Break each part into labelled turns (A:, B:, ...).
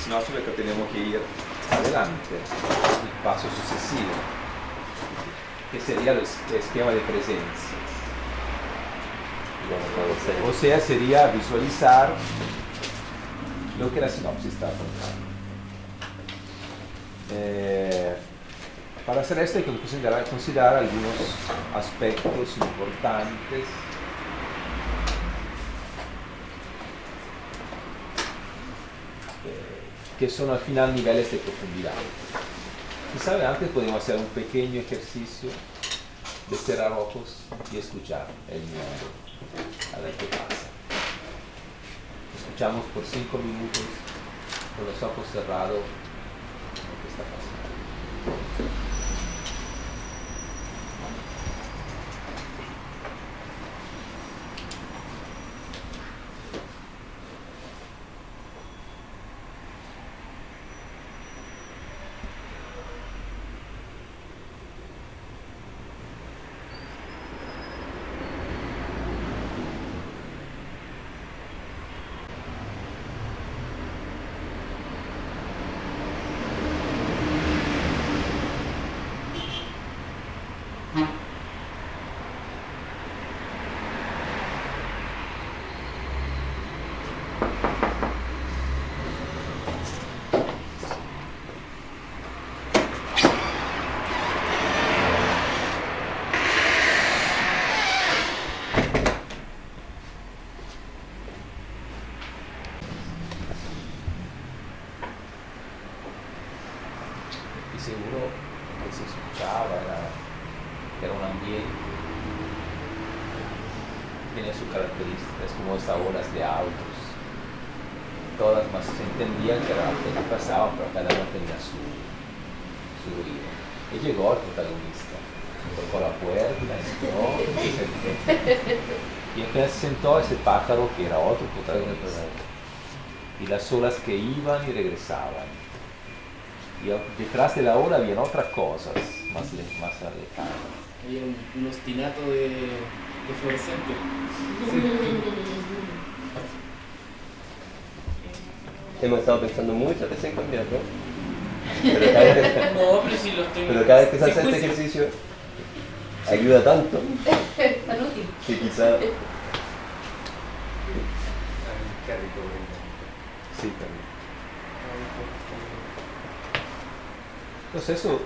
A: si no tenemos que ir adelante, el paso sucesivo, que sería el esquema de presencia. O sea, sería visualizar lo que la sinopsis está contando. Para hacer esto hay que considerar algunos aspectos importantes que son al final niveles de profundidad. Si sabe, antes podemos hacer un pequeño ejercicio de cerrar ojos y escuchar el mundo, a ver qué pasa. Escuchamos por 5 minutos con los ojos cerrados lo que está pasando. Seguro que se escuchaba, era un ambiente, tenía sus características, como estas olas de autos, todas más se entendían que era algo que pasaba, pero cada uno tenía su ruido. Y llegó el protagonista, tocó la puerta, entró, se sentó. Y apenas se sentó ese pájaro que era otro protagonista, y las olas que iban y regresaban. Y detrás de la ola había otras cosas más alejadas.
B: Había un ostinato de fluorescente.
C: Hemos estado pensando muchas veces en cambiarlo. Pero cada vez que se hace este ejercicio ayuda tanto que quizá...
A: Sí, también. Entonces eso,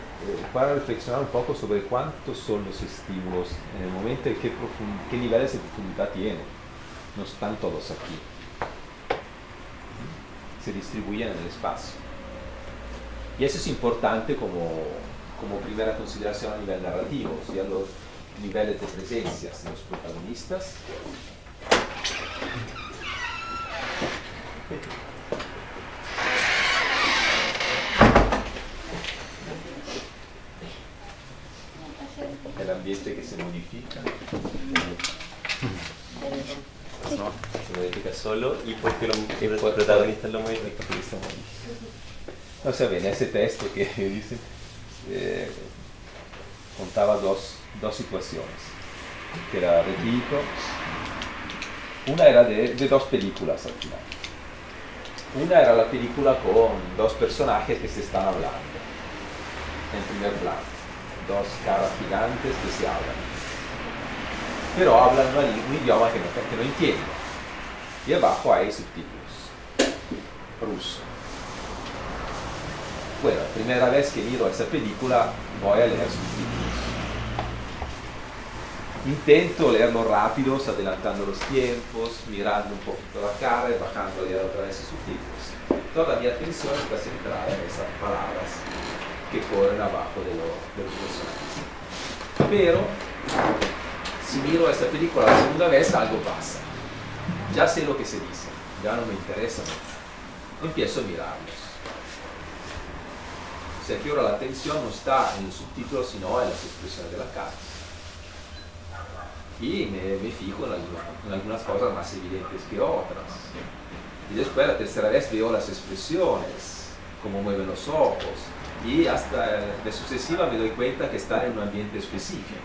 A: para reflexionar un poco sobre cuántos son los estímulos en el momento y qué niveles de profundidad tienen. No están todos aquí. Se distribuyen en el espacio. Y eso es importante como primera consideración a nivel narrativo, o sea, los niveles de presencias de los protagonistas. El ambiente que se modifica.
C: Se modifica solo y porque el protagonista lo modifica.
A: No se ve en ese texto que dice, contaba dos situaciones, que era repito, una era de dos películas al final. Una era la película con dos personajes que se están hablando, en primer plano, dos caras gigantes que se hablan, pero hablan un idioma que no entiendo, y abajo hay subtítulos, ruso. Bueno, la primera vez que miro esa película voy a leer subtítulos. Intento leerlo rápido, adelantando los tiempos, mirando un poquito la cara y bajando a leer otra vez los subtítulos. Toda mi atención está centrada en esas palabras que corren abajo de los personajes. Pero, si miro esta película la segunda vez, algo pasa. Ya sé lo que se dice, ya no me interesa mucho. Empiezo a mirarlos. O sea que ahora la atención no está en los subtítulos, sino en las expresiones de la cara. Y me fijo en algunas cosas más evidentes que otras. Y después la tercera vez veo las expresiones, cómo mueven los ojos. Y hasta de sucesiva me doy cuenta que están en un ambiente específico.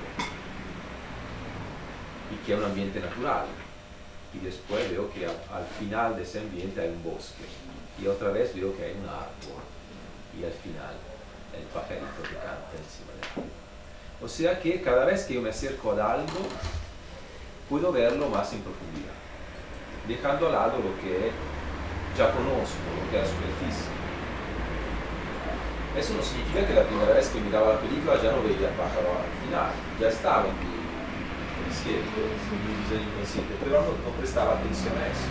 A: Y que es un ambiente natural. y después veo que al final de ese ambiente hay un bosque, y otra vez veo que hay un árbol, y al final el pajarito que canta encima del árbol. O sea que cada vez que yo me acerco a algo, puedo verlo más en profundidad, dejando al lado lo que ya conozco, lo que es la superficie. Eso no significa que la primera vez que miraba la película ya no veía el pájaro al final, ya estaba en mi pensiero, en mi visión inconsciente, pero no prestaba atención a eso.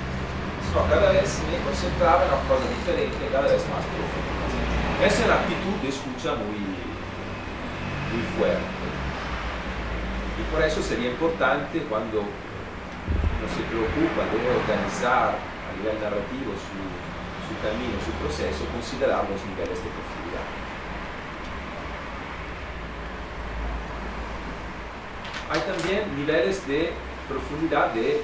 A: No, cada vez me concentraba en una cosa diferente, cada vez más profunda. Esa es una actitud de escucha muy fuerte. Y por eso sería importante cuando uno se preocupa de organizar a nivel narrativo su camino, su proceso, considerar los niveles de profundidad. Hay también niveles de profundidad de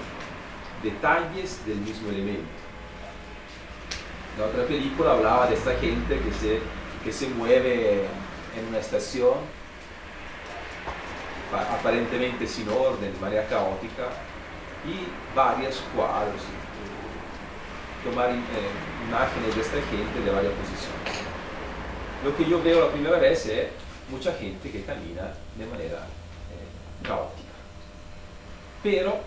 A: detalles del mismo elemento. La otra película hablaba de esta gente que se mueve en una estación aparentemente sin orden, de manera caótica, y varios cuadros, tomar imágenes de esta gente de varias posiciones. Lo que yo veo la primera vez es mucha gente que camina de manera caótica. Pero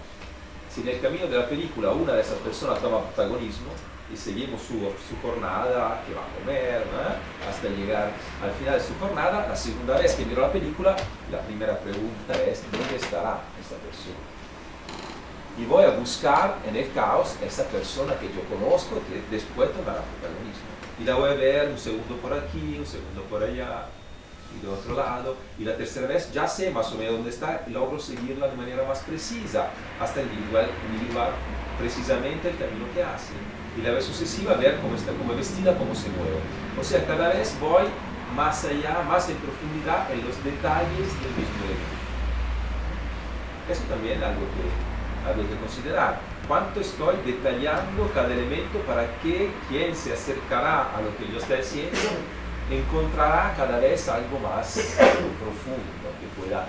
A: si en el camino de la película una de esas personas toma protagonismo y seguimos su jornada, que va a comer, ¿no?, hasta llegar al final de su jornada, la segunda vez que miro la película, la primera pregunta es: ¿dónde estará esta persona? Y voy a buscar en el caos esa persona que yo conozco, que después tomará protagonismo. Y la voy a ver un segundo por aquí, un segundo por allá, y de otro lado, y la tercera vez ya sé más o menos dónde está y logro seguirla de manera más precisa hasta individuar precisamente el camino que hace, y la vez sucesiva ver cómo está, cómo es vestida, cómo se mueve. O sea, cada vez voy más allá, más en profundidad en los detalles del mismo elemento. Eso también es algo que considerar. ¿Cuánto estoy detallando cada elemento para que quien se acercará a lo que yo estoy haciendo encontrará cada vez algo más profundo que pueda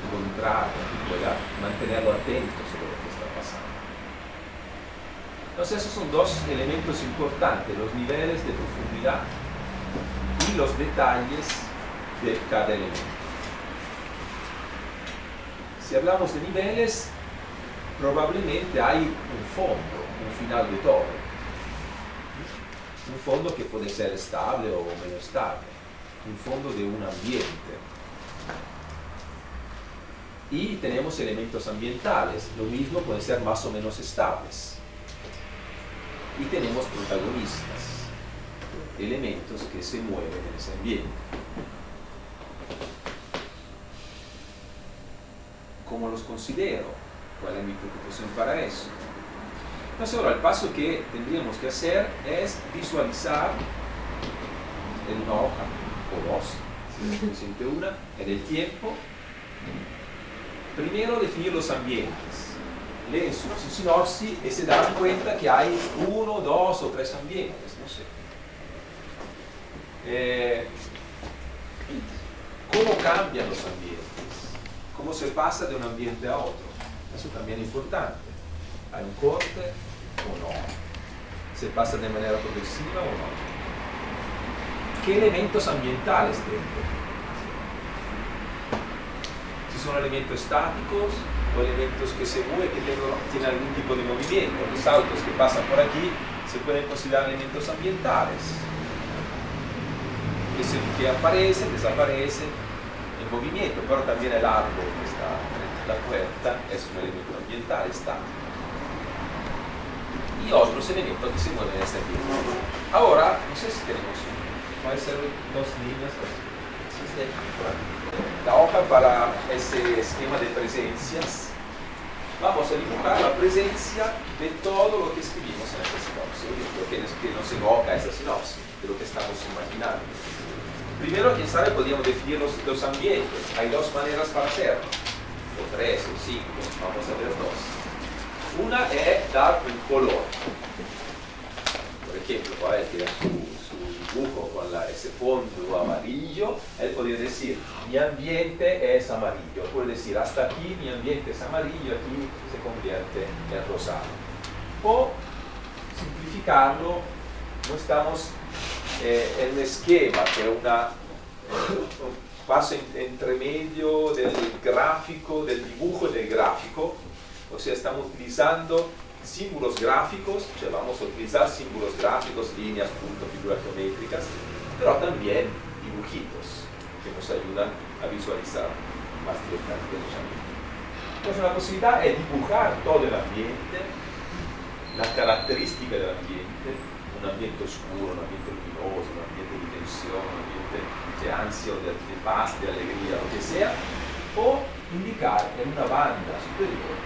A: encontrar, que pueda mantenerlo atento sobre lo que está pasando? Entonces esos son dos elementos importantes: los niveles de profundidad y los detalles de cada elemento. Si hablamos de niveles, probablemente hay un fondo, un final de todo. Un fondo que puede ser estable o menos estable, un fondo de un ambiente. Y tenemos elementos ambientales, lo mismo pueden ser más o menos estables. Y tenemos protagonistas, elementos que se mueven en ese ambiente. ¿Cómo los considero? ¿Cuál es mi preocupación para eso? Entonces ahora el paso que tendríamos que hacer es visualizar en una hoja o dos, si es suficiente una, en el tiempo. Primero definir los ambientes. Leen su sinopsis y se dan cuenta que hay 1, 2 o 3 ambientes, no sé. ¿Cómo cambian los ambientes? ¿Cómo se pasa de un ambiente a otro? Eso también es importante. ¿Hay un corte o no? ¿Se pasa de manera progresiva o no? ¿Qué elementos ambientales tengo? Si son elementos estáticos o elementos que se mueven, que tienen algún tipo de movimiento. Los autos que pasan por aquí se pueden considerar elementos ambientales, que aparecen, desaparecen en movimiento, pero también el árbol que está frente a la puerta es un elemento ambiental estático. Y otros elementos que se mueven en este ambiente. Ahora, no sé si tenemos, puede ser 2 líneas, la hoja para ese esquema de presencias. Vamos a dibujar la presencia de todo lo que escribimos en esta sinopsis, lo que nos evoca esta sinopsis, de lo que estamos imaginando. Primero, quién sabe, podríamos definir los ambientes. Hay 2 maneras para hacerlo, o 3 o 5, vamos a ver 2. Una es dar un color. Por ejemplo, tiene su dibujo con ese fondo amarillo, él podría decir, mi ambiente es amarillo, puede decir, hasta aquí mi ambiente es amarillo, aquí se convierte en rosado. O simplificarlo, no estamos en un esquema que es un paso entre medio del gráfico, del dibujo y del gráfico, o sea, estamos utilizando símbolos gráficos, vamos a utilizar símbolos gráficos, líneas, puntos, figuras geométricas, pero también dibujitos que nos ayudan a visualizar más directamente los ambientes. Entonces la posibilidad es dibujar todo el ambiente, las características del ambiente, un ambiente oscuro, un ambiente luminoso, un ambiente de tensión, un ambiente de ansia o de paz, de alegría, lo que sea, o indicar en una banda superior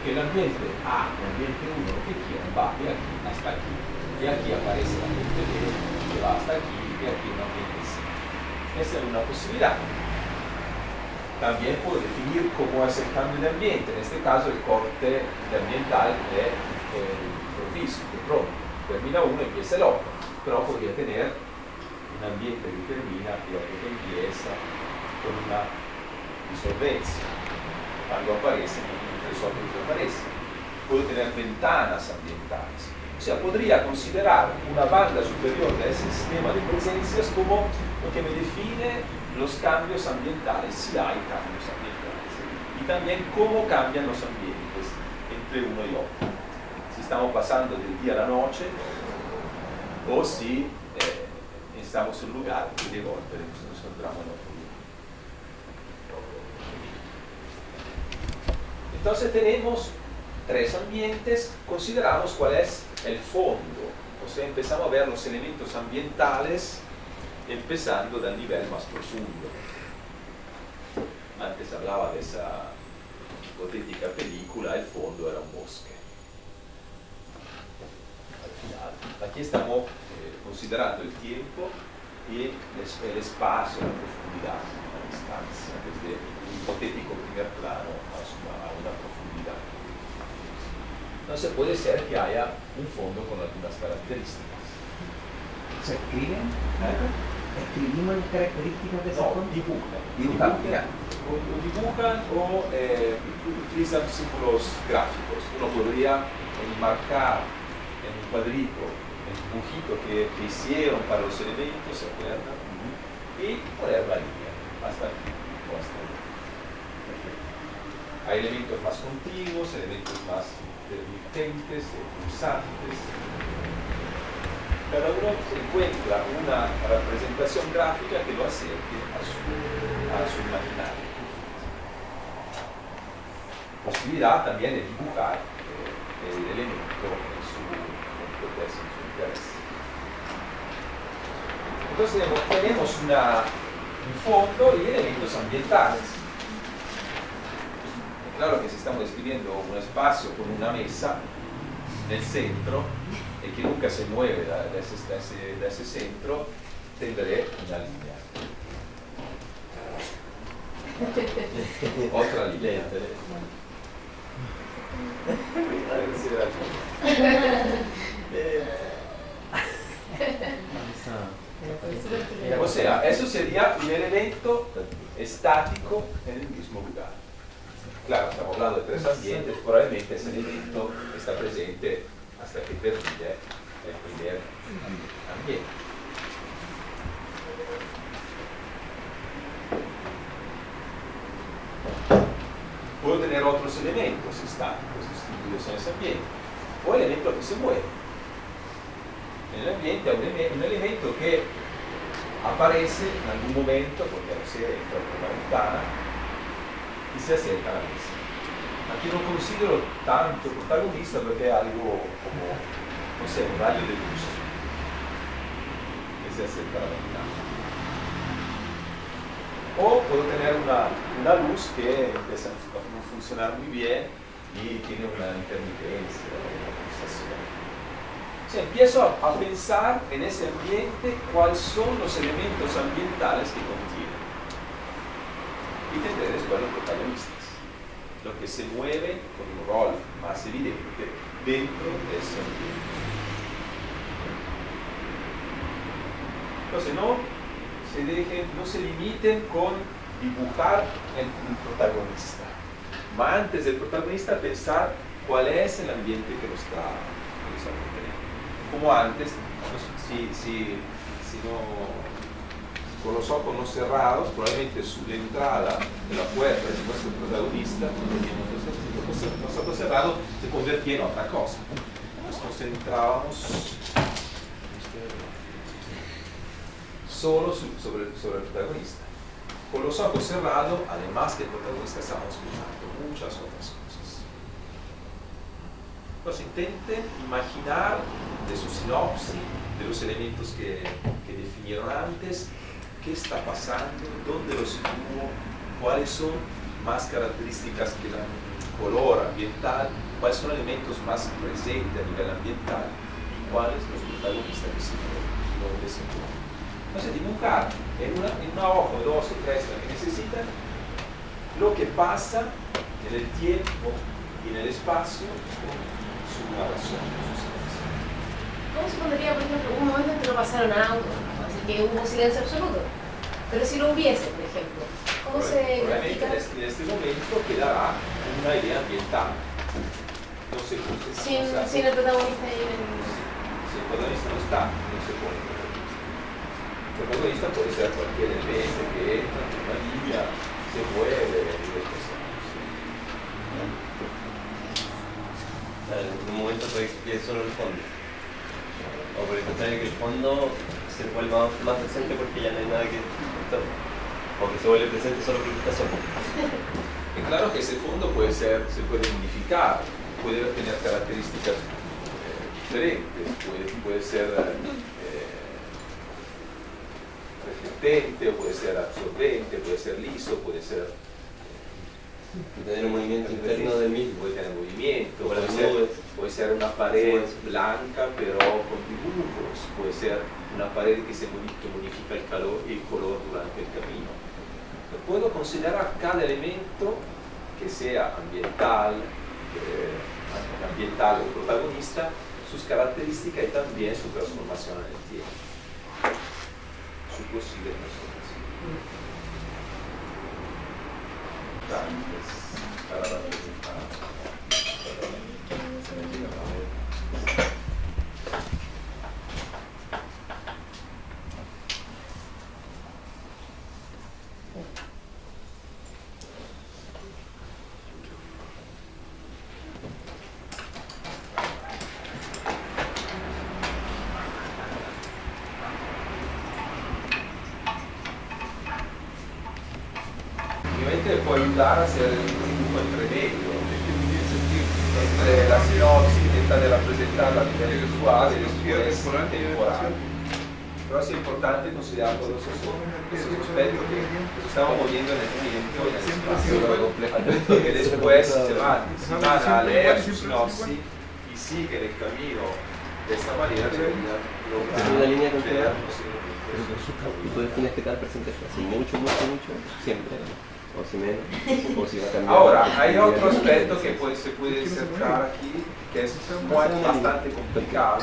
A: que el ambiente A, el ambiente 1, lo que quieran, va de aquí hasta aquí, y aquí aparece el ambiente B, que va hasta aquí, y aquí un ambiente C. Esa es una posibilidad. También puedo definir cómo es el cambio de ambiente, en este caso el corte ambiental es el físico, el pronto. Termina uno y empieza el otro, pero podría tener un ambiente que termina y otro que empieza con una disolvencia. Cuando aparece, el sol desaparece. Puedo tener ventanas ambientales. O sea, podría considerar una banda superior de ese sistema de presencias como lo que me define los cambios ambientales, si hay cambios ambientales. Y también cómo cambian los ambientes entre uno y otro. Si estamos pasando del día a la noche o si estamos en un lugar y de golpe nos encontramos en otro lugar. Entonces tenemos tres ambientes, consideramos cuál es el fondo, o sea, empezamos a ver los elementos ambientales empezando del nivel más profundo. Antes hablaba de esa hipotética película, el fondo era un bosque. Al final, aquí estamos considerando el tiempo y el espacio, la profundidad, la distancia, desde un hipotético primer plano a una profundidad. Entonces puede ser que haya un fondo con algunas características.
D: ¿Se escriben? ¿Escribimos las características de ese fondo?
A: Dibujan o utilizan símbolos gráficos. Uno podría enmarcar en un cuadrito el dibujito que hicieron para los elementos, ¿se acuerdan? Y poner la línea hasta aquí o hasta aquí. Hay elementos más continuos, elementos más intermitentes, pulsantes. Cada uno encuentra una representación gráfica que lo acerque a su imaginario. Posibilidad también de dibujar el elemento en su interés. Entonces tenemos un fondo y elementos ambientales. Claro que si estamos describiendo un espacio con una mesa en el centro y que nunca se mueve de ese centro, tendré una línea. Otra línea. O sea, eso sería un elemento estático en el mismo lugar. Claro, estamos hablando de tres ambientes, probablemente ese elemento está presente hasta que termine el primer ambiente. Puedo tener otros elementos estáticos distribuidos en ese ambiente, o elementos que se mueven. En el ambiente hay un elemento que aparece en algún momento, porque no sé, entra por una ventana y se acerca a la mesa. Aquí no considero tanto protagonista porque es algo como, no sé, un rayo de luz que se acerca a la ventana. O puedo tener una luz que empieza a no funcionar muy bien y tiene una intermitencia, una pulsación. O sea, empiezo a pensar en ese ambiente cuáles son los elementos ambientales que contiene. Y tendré después los protagonistas, lo que se mueve con un rol más evidente dentro de ese ambiente. Entonces no se limiten con dibujar el protagonista, ma antes del protagonista pensar cuál es el ambiente que lo está manteniendo. Como antes, con los ojos no cerrados, probablemente la entrada de la puerta de nuestro protagonista, los ojos cerrados, se convertía en otra cosa. Nos concentrábamos solo sobre el protagonista. Con los ojos cerrados, además del protagonista, estamos escuchando muchas otras cosas. Entonces intenten imaginar de su sinopsis, de los elementos que definieron antes, qué está pasando, dónde lo sitúo, cuáles son más características que dan color ambiental, cuáles son elementos más presentes a nivel ambiental y cuáles los protagonistas que se encuentran. Entonces dibujar en una hoja, dos o tres, la que necesitan, lo que pasa en el tiempo y en el espacio con su narración.
E: ¿Cómo se pondría, por ejemplo, un momento en que no pasaron autos, así que hubo silencio absoluto? Pero si lo hubiese, por ejemplo, ¿cómo se
A: grafica? En este momento quedará una idea ambiental. No se puede.
E: Sin el protagonista ahí en el...
A: Si el protagonista no está, no se pone el protagonista. El protagonista puede ser cualquier elemento que entra, que una línea, se mueve, y cosas.
C: En un momento puede que solo el fondo. O por el contrario, que el fondo se vuelva más presente porque ya no hay nada que ocultar. O que se vuelve presente solo porque está solo.
A: Y claro que ese fondo se puede modificar, puede tener características diferentes, puede ser reflectente, puede ser absorbente, puede ser liso, puede ser...
C: tener un movimiento interno del mismo.
A: Puede tener movimiento,
C: Para
A: puede ser una pared blanca pero con dibujos, puede ser una pared que modifica el color durante el camino. Puedo considerar cada elemento que sea ambiental o protagonista, sus características y también su transformación en el tiempo, su posible transformación. Para representar. Ovviamente può aiutare a hacer un dibujo entre medio, entre la sinopsis, intentar de representarla a nivel visual y después temporal. Pero es importante considerar todos esos aspectos que nos estamos moviendo en el tiempo y en el espacio, que después se van a leer su sinopsis y siguen el camino de esta manera.
C: Es una línea temporal. Y tú defines qué tal presente así, mucho, siempre. O si menos, o si va a cambiar.
A: Ahora, hay otro aspecto que se puede insertar aquí, que es bastante complicado,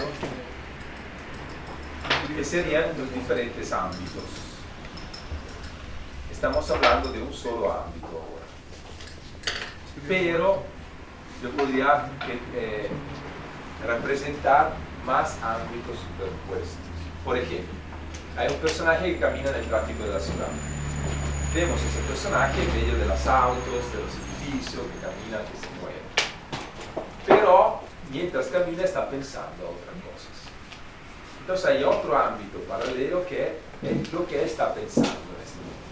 A: que serían los diferentes ámbitos. Estamos hablando de un solo ámbito ahora. Pero yo podría representar más ámbitos superpuestos. Por ejemplo, hay un personaje que camina en el tráfico de la ciudad. Vemos ese personaje en medio de los autos, de los edificios, que camina, que se mueve. Pero mientras camina está pensando otras cosas. Entonces hay otro ámbito paralelo que es lo que él está pensando en este momento.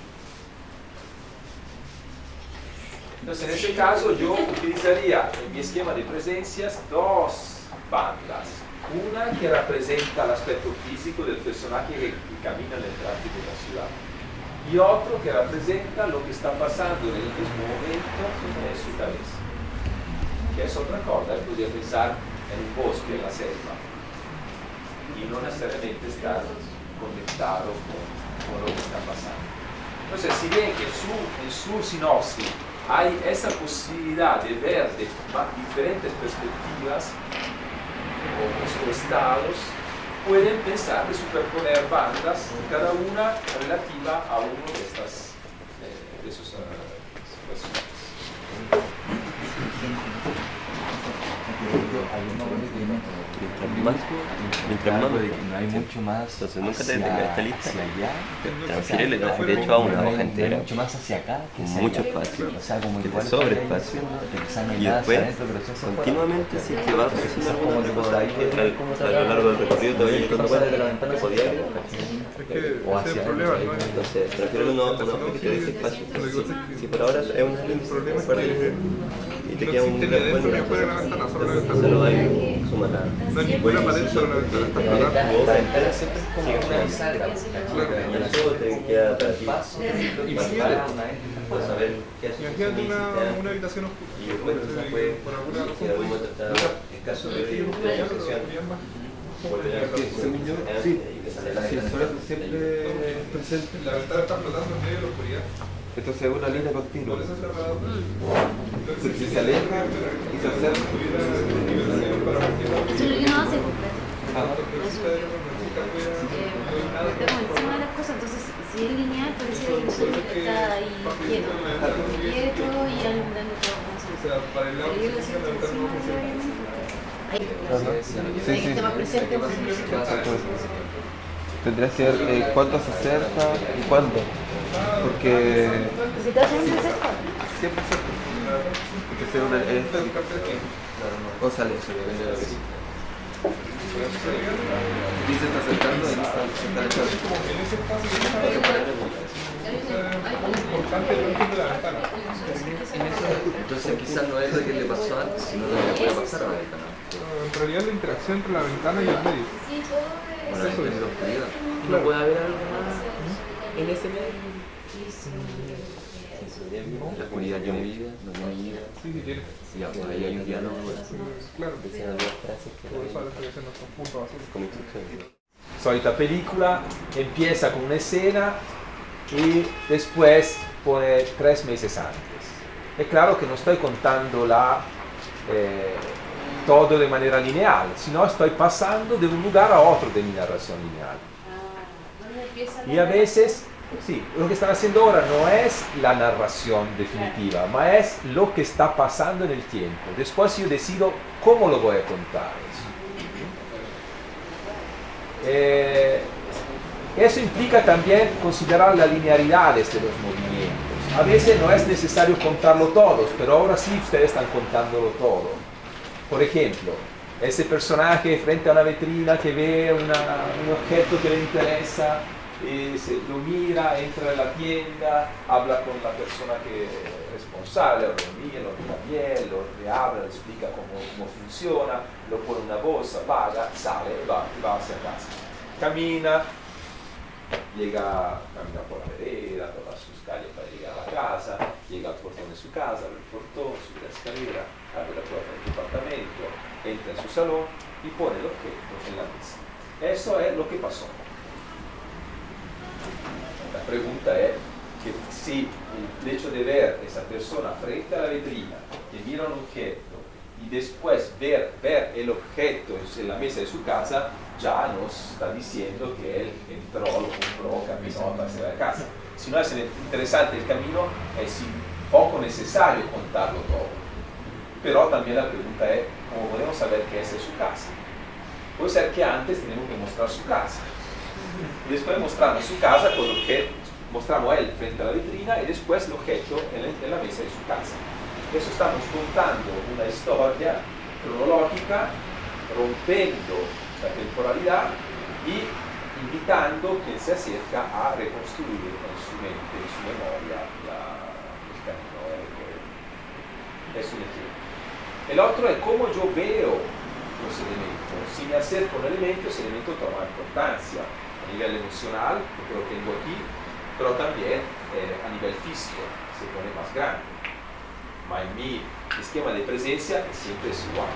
A: Entonces en ese caso yo utilizaría en mi esquema de presencias dos bandas. Una que representa el aspecto físico del personaje que camina en el tráfico de la ciudad. Y otro que representa lo que está pasando en el mismo momento en su cabeza, que es otra cosa. Él podría pensar en un bosque, en la selva, y no necesariamente estar conectado con lo que está pasando. Entonces, si ven que en su sinopsis hay esa posibilidad de ver de diferentes perspectivas o estados, pueden pensar de superponer bandas, cada una relativa a uno de esos situaciones.
C: Mientras más
D: no hay mucho más.
C: Entonces nunca te detengas esta lista.
D: Hacia allá.
C: Transfiere de hecho a una hoja entera.
D: Mucho más hacia acá que hacia
C: Mucho
D: allá.
C: espacio.
D: O sea, como
C: Que te
D: igual
C: sobre
D: está ahí
C: espacio.
D: diciendo que quizás no hay
C: Y
D: nada hacia
C: después,
D: adentro, pero sí hacia afuera.
C: continuamente, si te vas haciendo
D: Como
C: alguna
D: te
C: cosa,
D: podáis ver cómo
C: a lo largo del recorrido te vas a ir dando cuenta
D: de la ventana
C: que podía ir.
F: Es que
D: O
F: ese es
D: hacia
F: el problema,
D: adentro,
F: ¿no?
C: Entonces, prefiero una hoja que te deje espacio. Si por ahora es un
F: El problema es que
C: y te
F: no
C: queda un
F: existe ni adentro ni afuera de la ventana, solo la
C: se lo
F: ventana.
C: va a ir sumando.
F: No hay ninguna pared, solo la ventana. Está
D: La
F: plana.
D: ventana siempre es como una bisagra.
C: Y eso te queda para ti.
D: Y
C: Pues saber qué haces
F: Imagínate una habitación oscura.
C: y después
F: Por alguna
C: si en
F: razón
C: algún
F: puede
C: momento está escaso de negociación, volver a
G: Según yo, sí.
C: y que sale la
G: Si el sol siempre presente,
F: La ventana está flotando en medio de la oscuridad.
G: entonces es una línea continua.
F: Por eso es la paradoja.
G: Si se aleja y se acerca,
H: Eso es lo que uno hace, pues,
F: Ah,
H: estamos encima de las cosas, entonces si es lineal pareciera que el sol está ahí quieto y alumbrando todo como
F: O sea, para el lado
H: Pero yo
F: que
H: lo
F: se
H: siento
F: la ventana no
H: encima
F: funciona.
H: de
D: Sí,
H: que esté más presente, pues,
G: tendrías que ver cuánto se acerca y cuándo. Porque
H: si te hacen un desastre.
G: siempre se porque sea una o sale eso, depende de lo que sí. Aquí se está acercando y aquí está alejando.
F: Como que en ese espacio que está es importante el origen de la ventana.
D: Entonces quizás no es lo que le pasó antes, sino lo que le puede pasar a la ventana.
F: En realidad la interacción entre la ventana y el medio.
D: Bueno, ahí tiene la oscuridad.
B: ¿No puede haber algo más en ese medio?
D: La oscuridad tiene vida, no tiene vida.
F: Sí, sí tiene.
D: Y ahí hay un diálogo.
F: Claro.
C: decían algunas frases que
F: Por eso a veces hacen nuestros puntos azules.
C: como instrucciones.
A: Solita película, empieza con una escena y después pone 3 meses antes. Es claro que no estoy contando todo de manera lineal, sino estoy pasando de un lugar a otro de mi narración lineal. Y a veces, sí, lo que están haciendo ahora no es la narración definitiva, ma es lo que está pasando en el tiempo. Después yo decido cómo lo voy a contar eso. Eso implica también considerar las linearidades de los movimientos. A veces no es necesario contarlo todos, pero ahora sí ustedes están contándolo todo. Por ejemplo, ese personaje frente a una vitrina que ve un objeto que le interesa, lo mira, entra en la tienda, habla con la persona que es responsable, lo mira bien, le habla, le explica cómo funciona, lo pone en una bolsa, paga, sale y va hacia casa. Camina por la vereda, por las sus calles para llegar a la casa, llega al portón de su casa, abre el portón, sube la escalera, abre la puerta del departamento, entra en su salón y pone el objeto en la mesa. Eso es lo que pasó. La pregunta es que si el hecho de ver esa persona frente a la vitrina, que mira un objeto, y después ver el objeto en la mesa de su casa, ya nos está diciendo que él entró, lo compró, caminó para hacer la casa. Si no es interesante el camino, es poco necesario contarlo todo. Pero también la pregunta es, ¿cómo podemos saber que esa es su casa? Puede ser que antes tenemos que mostrar su casa. Y después mostramos su casa con lo que mostramos a él frente a la vitrina y después el objeto en la mesa de su casa. Eso estamos contando una historia cronológica, rompiendo la temporalidad y invitando quien se acerca a reconstruir en su mente, en su memoria, el camino. Es un ejemplo. El otro es cómo yo veo los elementos. Si me acerco a un elemento, ese elemento toma importancia a nivel emocional, porque lo tengo aquí, pero también a nivel físico, se pone más grande. Ma en mi esquema de presencia siempre es igual.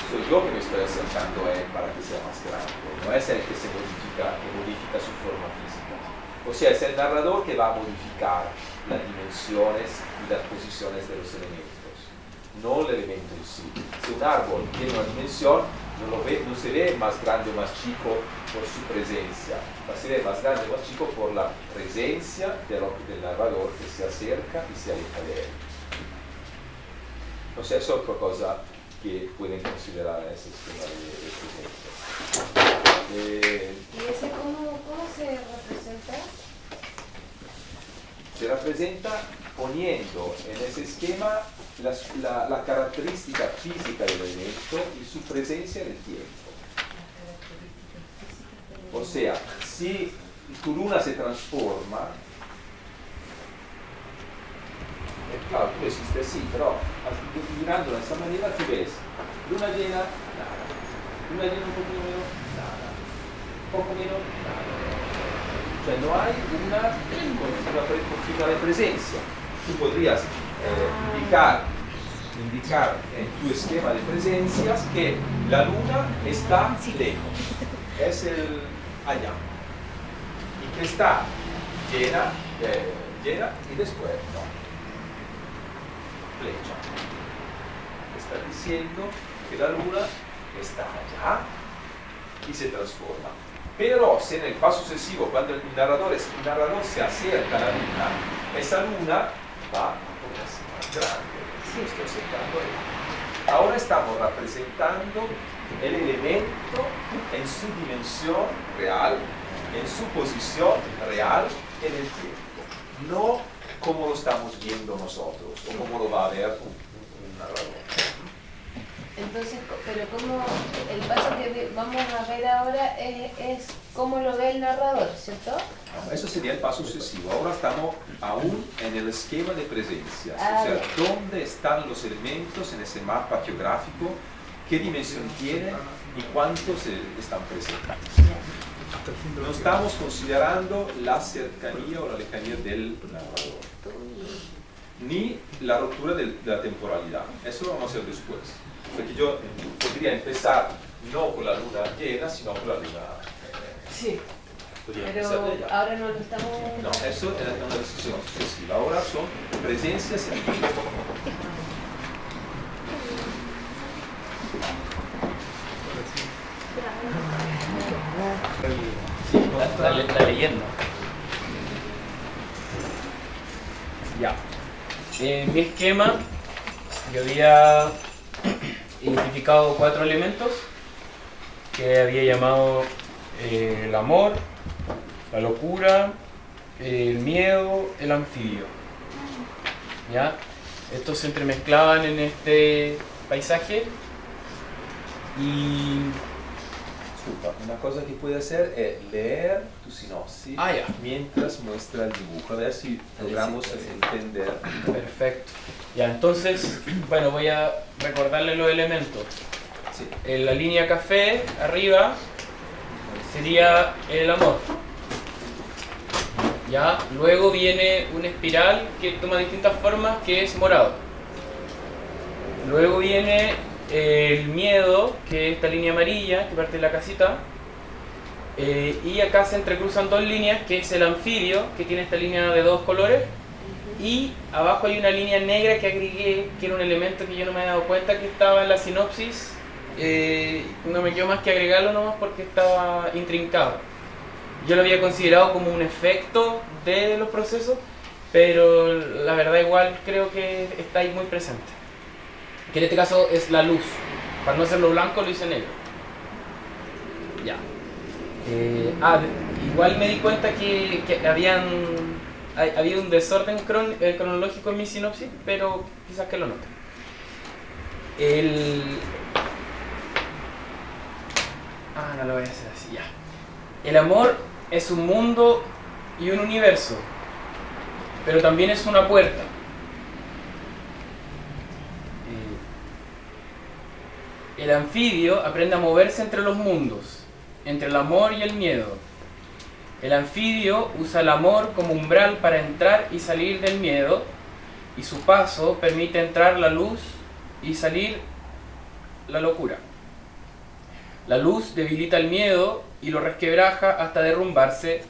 A: Soy yo que me estoy acercando a él para que sea más grande, no es el que se modifica, que modifica su forma física. O sea, es el narrador que va a modificar las dimensiones y las posiciones de los elementos, no el elemento en sí. Si un árbol tiene una dimensión, no se ve más grande o más chico por su presencia, se ve más grande o más chico por la presencia del narrador que se acerca y se aleja de él. No sé, es otra cosa que pueden considerar en ese esquema de presencia.
E: ¿Y ese cómo se representa?
A: Se representa poniendo en ese esquema la característica física del elemento y su presencia en el tiempo. O sea, si tu luna se transforma, claro, tú existes sí, pero mirándola de esta manera tú ves luna llena, nada. Luna llena un poquito menos, nada. Un poco menos, nada. O sea, no hay una continua de presencia. Tú podrías indicar en tu esquema de presencias que la luna está lejos, es el allá, y que está llena y después no, flecha. Está diciendo que la luna está allá y se transforma. Pero si en el paso sucesivo, cuando el narrador se acerca a la luna, esa luna va a ponerse más grande. Sí. Estoy acercando ahí. Ahora estamos representando el elemento en su dimensión real, en su posición real en el tiempo. No como lo estamos viendo nosotros, o como lo va a ver un narrador.
E: Entonces, pero como el paso que vamos a ver ahora es cómo lo ve el narrador, ¿cierto?
A: Eso sería el paso sucesivo. Ahora estamos aún en el esquema de presencias.
E: Ah,
A: o sea,
E: bien.
A: dónde están los elementos en ese mapa geográfico, qué dimensión tienen y cuántos están presentes. No estamos considerando la cercanía o la lejanía del narrador, ni la ruptura de la temporalidad. Eso lo vamos a hacer después. Porque yo podría empezar no con la luna llena, sino con la luna.
E: Sí.
A: Podría empezar de
E: Pero
A: allá.
E: ahora no lo estamos...
A: No, eso es una decisión sucesiva. Ahora son presencias en el tiempo.
B: La leyenda. Ya. En mi esquema yo había identificado 4 elementos que había llamado el amor, la locura, el miedo, el anfibio. ¿Ya? Estos se entremezclaban en este paisaje y...
A: Disculpa, una cosa que puede hacer es leer tu sinopsis mientras muestra el dibujo, a ver si logramos entender.
B: Perfecto. Ya, entonces, bueno, voy a recordarle los elementos.
A: Sí.
B: En la línea café, arriba, sería el amor. Ya, luego viene una espiral que toma distintas formas, que es morado. Luego viene el miedo, que es esta línea amarilla, que parte de la casita. Y acá se entrecruzan 2 líneas, que es el anfibio, que tiene esta línea de 2 colores. Y abajo hay una línea negra que agregué, que era un elemento que yo no me había dado cuenta que estaba en la sinopsis. No me quedó más que agregarlo nomás porque estaba intrincado. Yo lo había considerado como un efecto de los procesos, pero la verdad igual creo que está ahí muy presente. Que en este caso es la luz. Para no hacerlo blanco lo hice negro. Ya. Igual me di cuenta que había un desorden cronológico en mi sinopsis, pero quizás que lo noten. No lo voy a hacer así, ya. El amor es un mundo y un universo, pero también es una puerta. El anfibio aprende a moverse entre los mundos, entre el amor y el miedo. El anfibio usa el amor como umbral para entrar y salir del miedo, y su paso permite entrar la luz y salir la locura. La luz debilita el miedo y lo resquebraja hasta derrumbarse.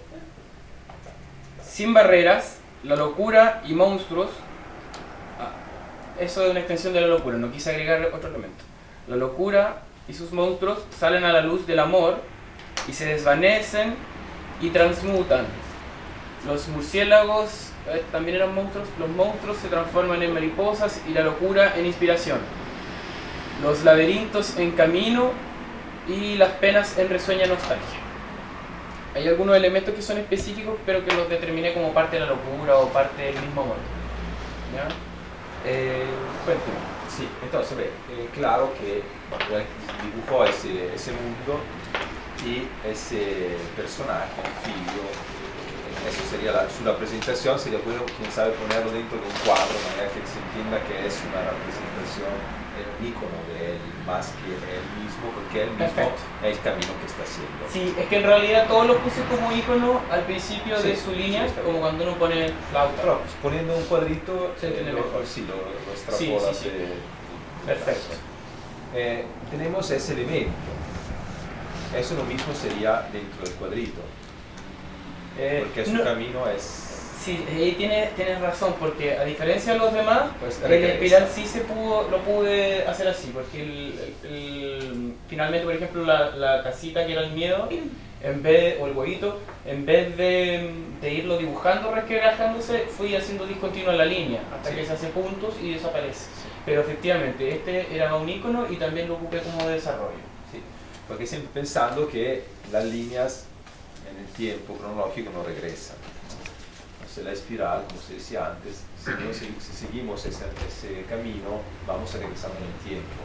B: Sin barreras, la locura y monstruos. Eso es una extensión de la locura, no quise agregar otro elemento. La locura y sus monstruos salen a la luz del amor y se desvanecen y transmutan. Los murciélagos también eran monstruos. Los monstruos se transforman en mariposas y la locura en inspiración. Los laberintos en camino y las penas en risueña nostalgia. Hay algunos elementos que son específicos, pero que los determiné como parte de la locura o parte del mismo amor. ¿Ya?
A: Cuénteme. Sí, entonces, claro que dibujó ese mundo y ese personaje, figlio. Eso sería su representación, sería bueno, quién sabe, ponerlo dentro de un cuadro, de manera que se entienda que es una representación, un ícono de él, más que él mismo, porque él mismo
B: Perfecto.
A: es el camino que está haciendo.
B: Sí, es que en realidad todo lo puse como ícono al principio
A: Sí,
B: de su línea,
A: sí, está
B: como
A: bien.
B: cuando uno pone flauta.
A: Pero pues, poniendo un cuadrito,
B: Se entiende mejor.
A: sí, lo
B: Sí,
A: extrapolas.
B: sí, sí. Perfecto.
A: Tenemos ese elemento. Eso lo mismo sería dentro del cuadrito, porque su
B: no,
A: camino es...
B: sí, ahí tienes razón, porque a diferencia de los demás,
A: Pues,
B: el
A: regresa.
B: espiral sí lo pude hacer así, porque finalmente, por ejemplo, la casita que era el miedo, o el huevito, en vez de irlo dibujando resquebrajándose, fui haciendo discontinua la línea, hasta
A: Sí.
B: que se hace puntos y desaparece. Pero efectivamente, este era un icono y también lo ocupé como desarrollo.
A: Sí, porque siempre pensando que las líneas en el tiempo cronológico no regresan. Entonces la espiral, como se decía antes, si seguimos ese camino, vamos a regresar en el tiempo.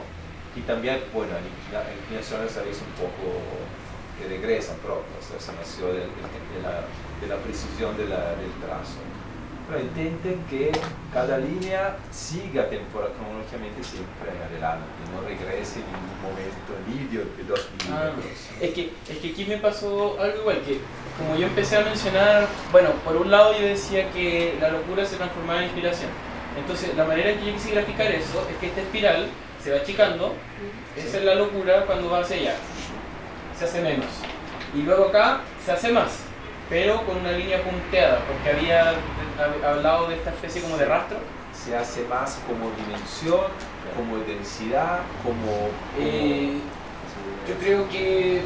A: Y también, bueno, las inclinaciones sabéis un poco que regresan proprio, o sea, se nació de la precisión del trazo. Pero intenten que cada línea siga cronológicamente siempre adelante, no regrese en ningún momento medio de 2 milímetros.
B: Es que aquí me pasó algo igual, que como yo empecé a mencionar, bueno, por un lado yo decía que la locura se transformaba en inspiración. Entonces la manera en que yo quise graficar eso es que esta espiral se va achicando, esa es la locura cuando va hacia allá, se hace menos. Y luego acá se hace más, pero con una línea punteada, porque había hablado de esta especie como de rastro.
A: Se hace más como dimensión, como densidad, como...
B: Yo creo que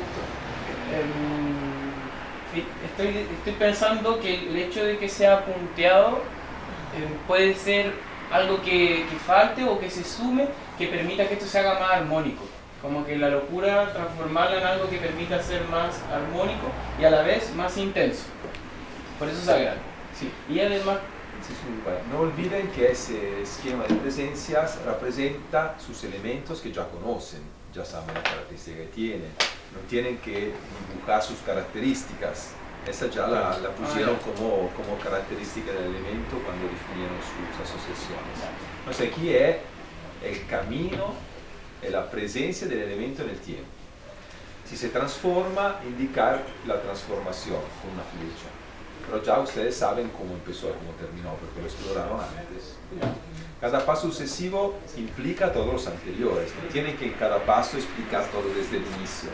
B: estoy pensando que el hecho de que sea punteado puede ser algo que falte o que se sume, que permita que esto se haga más armónico. Como que la locura transformarla en algo que permita ser más armónico y a la vez más intenso. Por eso se agranda.
A: Sí.
B: Y además,
A: Bueno, no olviden que ese esquema de presencias representa sus elementos que ya conocen, ya saben la característica que tienen, no tienen que dibujar sus características, esa ya la pusieron como característica del elemento cuando definieron sus asociaciones. Entonces aquí es el camino, es la presencia del elemento en el tiempo. Si se transforma, indicar la transformación con una flecha. Pero ya ustedes saben cómo empezó y cómo terminó, porque lo exploraron antes. Cada paso sucesivo implica todos los anteriores, no tienen que en cada paso explicar todo desde el inicio.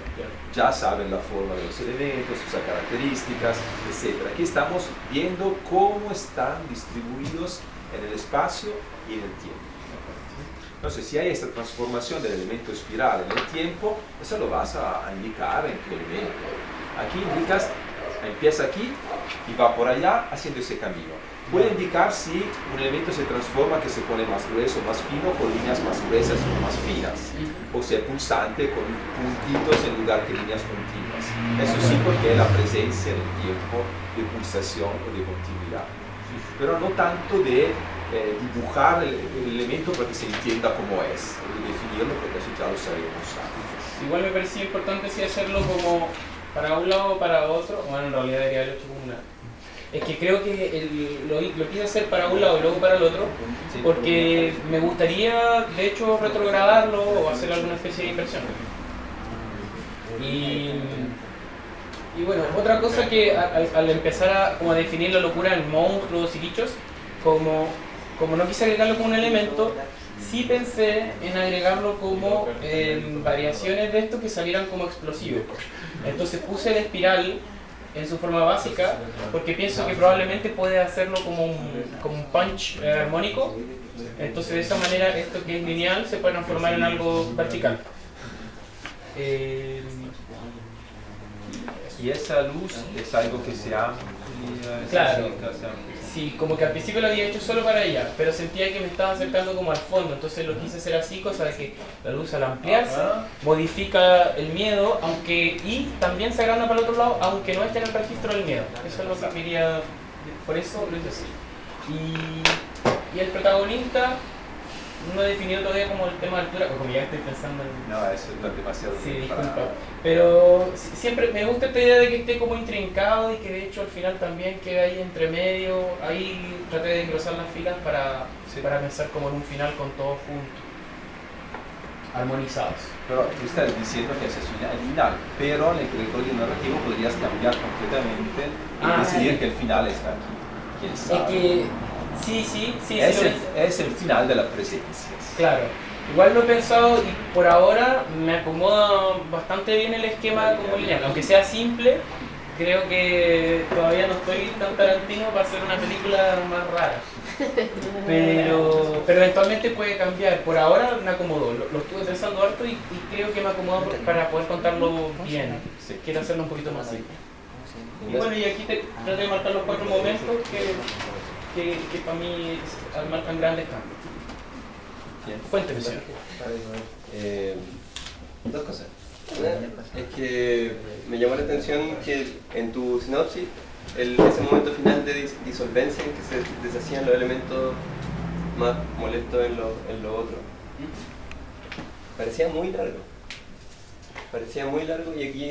A: Ya saben la forma de los elementos, sus características, etc. Aquí estamos viendo cómo están distribuidos en el espacio y en el tiempo. Entonces, si hay esta transformación del elemento espiral en el tiempo, eso lo vas a indicar en tu elemento. Aquí indicas, empieza aquí y va por allá haciendo ese camino. Puede indicar si un elemento se transforma, que se pone más grueso, más fino, con líneas más gruesas o más finas. O sea, pulsante con puntitos en lugar de líneas continuas. Eso sí, porque es la presencia en el tiempo de pulsación o de continuidad. Pero no tanto de dibujar el elemento para que se entienda cómo es, de definirlo, porque eso ya lo sabemos antes.
B: igual me parecía importante sí hacerlo como para un lado o para otro. Bueno, en realidad debería haberlo hecho como una... Es que creo que lo quise hacer para un lado y luego para el otro, porque me gustaría, de hecho, retrogradarlo o hacer alguna especie de inversión. Y bueno, otra cosa que al empezar como a definir la locura en monstruos y bichos, como no quise agregarlo como un elemento, sí pensé en agregarlo como variaciones de esto que salieran como explosivos. Entonces puse la espiral en su forma básica, porque pienso que probablemente puede hacerlo como un punch armónico. Entonces de esa manera esto que es lineal se puede transformar en algo vertical.
A: Y esa luz es algo que se amplia,
B: Claro.
A: se amplia.
B: Sí, como que al principio lo había hecho solo para ella, pero sentía que me estaba acercando como al fondo, entonces lo quise hacer así, cosa de que la luz al ampliarse modifica el miedo, y también se agranda para el otro lado, aunque no esté en el registro del miedo. Eso es lo que quería, por eso lo hice así. Y el protagonista no he definido todavía como el tema de altura, o como ya estoy pensando en...
A: No, eso es demasiado.
B: Sí,
A: bien
B: disculpa.
A: para-
B: Pero siempre me gusta esta idea de que esté como intrincado y que de hecho al final también quede ahí entre medio. Ahí traté de engrosar las filas
A: Sí.
B: para pensar como en un final con todos juntos, armonizados.
A: Pero tú estás diciendo que ese es el final, pero en el recorrido narrativo podrías cambiar completamente y decidir
B: sí.
A: que el final está aquí. ¿Quién
B: Es
A: sabe?
B: que sí,
A: es,
B: lo
A: el, es el final de las presencias.
B: Claro. Igual lo he pensado y por ahora me acomoda bastante bien el esquema como lineal. Aunque sea simple, creo que todavía no estoy tan Tarantino para hacer una película más rara. Pero eventualmente puede cambiar. Por ahora me acomodó. Lo estuve pensando harto y creo que me acomoda para poder contarlo bien.
A: Sí.
B: Quiero hacerlo un poquito más simple. Y bueno, y aquí traté de marcar los 4 momentos que para mí marcan grandes cambios.
C: Bien.
B: Cuénteme, señor.
C: Dos cosas. Una es que me llamó la atención que en tu sinopsis, ese momento final de disolvencia en que se deshacían los elementos más molestos en lo otro, parecía muy largo. Parecía muy largo y aquí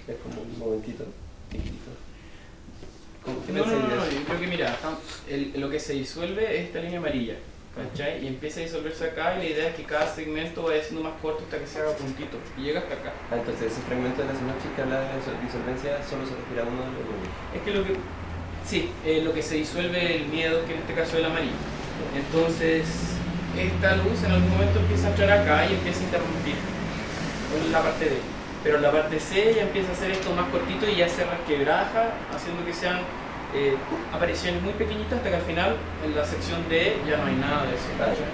C: es como un momentito chiquitito. ¿Qué
B: No,
C: pensáis de eso?
B: yo creo que mira, lo que se disuelve es esta línea amarilla, ¿cachai? Y empieza a disolverse acá y la idea es que cada segmento vaya siendo más corto hasta que se haga puntito y llega hasta acá.
C: Ah, entonces ese fragmento de la sinopsis que habla de la disolvencia solo se refiere a uno de los dos.
B: Es que lo que se disuelve el miedo, que en este caso es el amarillo. Entonces, esta luz en algún momento empieza a entrar acá y empieza a interrumpir en la parte D. Pero en la parte C ya empieza a hacer esto más cortito y ya se resquebraja, haciendo que sean apariciones muy pequeñitas hasta que al final, en la sección D, ya no hay nada de eso. ¿Cachai?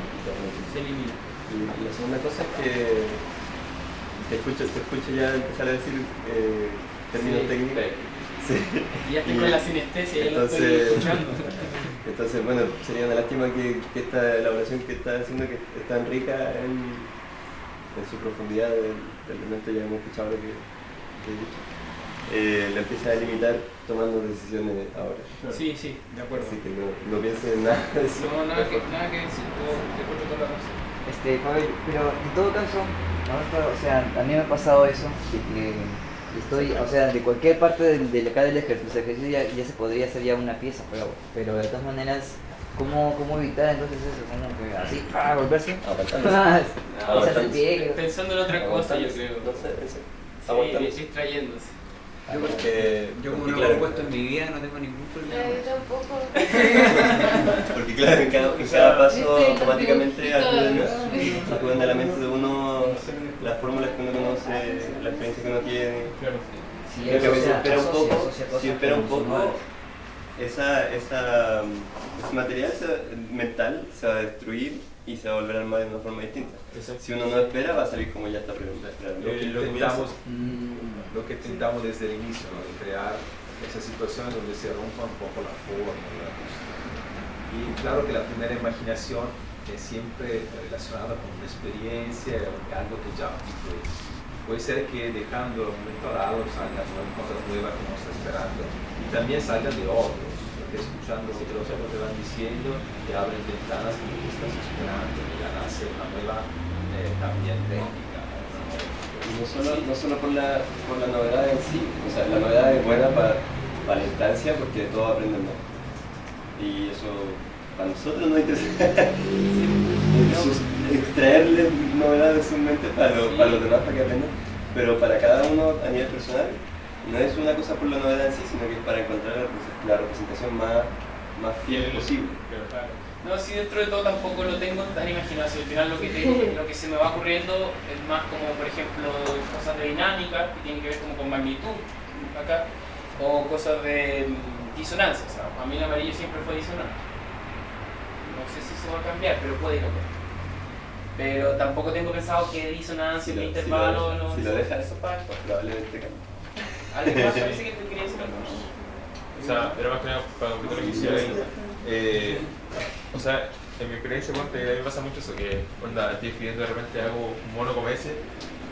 B: Se elimina.
C: Y la segunda cosa es que te escucho ya empezar a decir términos
B: Sí.
C: técnicos. Sí.
B: Y ya estoy con la sinestesia, ya lo estoy
C: Entonces-
B: escuchando.
C: Entonces, bueno, sería una lástima que esta elaboración que estás haciendo, que es tan rica en su profundidad del elemento, ya hemos escuchado lo que he dicho, la empieza a limitar tomando decisiones ahora.
B: Sí, de acuerdo.
C: Así que no pienses en nada de eso.
B: No, nada que decir, te encuentro toda la razón.
D: Pablo, pero en todo caso, o sea, a mí me ha pasado eso, de que estoy, o sea, de cualquier parte de acá del ejercicio ya se podría hacer ya una pieza, pero de todas maneras, ¿cómo evitar entonces eso? ¿Cómo que así, para volverse? O sea, se pie,
B: Pensando en otra cosa, yo creo.
C: No sé, eso.
B: Sí,
C: Aguantándose.
B: distrayéndose.
G: Yo como
C: porque
G: no lo
C: claro,
G: he puesto en mi vida no tengo ningún problema.
E: Yo tampoco.
C: porque claro, en cada paso
E: Viste,
C: automáticamente
E: todo.
C: acuden a la mente de uno las fórmulas que uno conoce, la experiencia que uno tiene.
B: Claro.
D: Sí,
C: Creo que a veces espera un poco,
D: asocia cosas
C: si espera un
D: con su
C: poco,
D: madre.
C: ese material mental se va a destruir y se va a volver a armar de una forma distinta. Si uno no espera, va a salir como ya está esperando.
A: Lo que intentamos desde el inicio, ¿no? De crear esa situación donde se rompa un poco la forma, la acústica. Y claro que la primera imaginación es siempre relacionada con una experiencia, algo que ya visto. Puede ser que dejando un momento al lado salgan cosas nuevas que uno está esperando y también salgan de otros, porque escuchando lo que los otros te van diciendo, te abren ventanas que tú estás esperando, y ya nace una nueva también técnica.
C: Y no solo por la novedad en sí, o sea, la novedad es buena para la instancia porque todos aprenden más. Y eso para nosotros no interesa. Extraerle novedades de su mente para los demás para que aprendan, pero para cada uno a nivel personal no es una cosa por la novedad en sí, sino que es para encontrar la representación más fiel posible.
B: No, si dentro de todo tampoco lo tengo tan imaginado. Si al final lo que se me va ocurriendo es más como, por ejemplo, cosas de dinámica, que tienen que ver como con magnitud, acá, o cosas de disonancia. O sea, a mí el amarillo siempre fue disonante. No sé si eso va a cambiar, pero puede cambiar. Pero tampoco tengo pensado qué disonancia, qué
C: Si
B: intervalo, no.
C: lo dejas,
B: eso para después.
C: probablemente cambie.
B: Además, parece que te quería decir algo.
I: O sea, era más que nada para completar lo que decía ahí. O sea, en mi experiencia, ponte, a mí me pasa mucho eso, que onda, estoy escribiendo de repente hago un mono como ese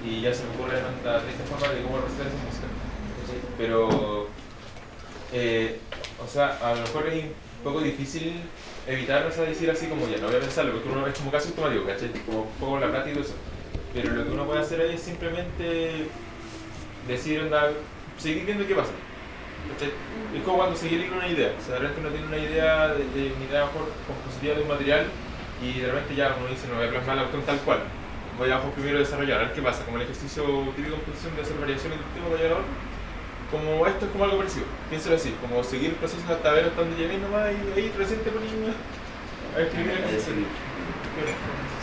I: y ya se me ocurre la triste forma de cómo representar esa música. Pero, o sea, a lo mejor es un poco difícil evitar, o sea, decir así como ya, no voy a pensarlo, porque uno es como casi automático, ¿cachai? Como un poco la práctica y todo eso. Pero lo que uno puede hacer ahí es simplemente decir, onda, seguir viendo qué pasa. ¿Cachai? Es como cuando se quiere ir una idea, o sea, de repente uno tiene una idea, una idea mejor compositiva de un material y de repente ya uno dice, no voy a plasmar la cuestión tal cual, voy a primero desarrollar, a ver qué pasa, como el ejercicio típico de composición de hacer variaciones de tipo para llegar a otro, como esto es como algo parecido, piénsalo así, como seguir el proceso hasta ver hasta donde llegué nomás y ahí recién te pones a escribir el ejercicio.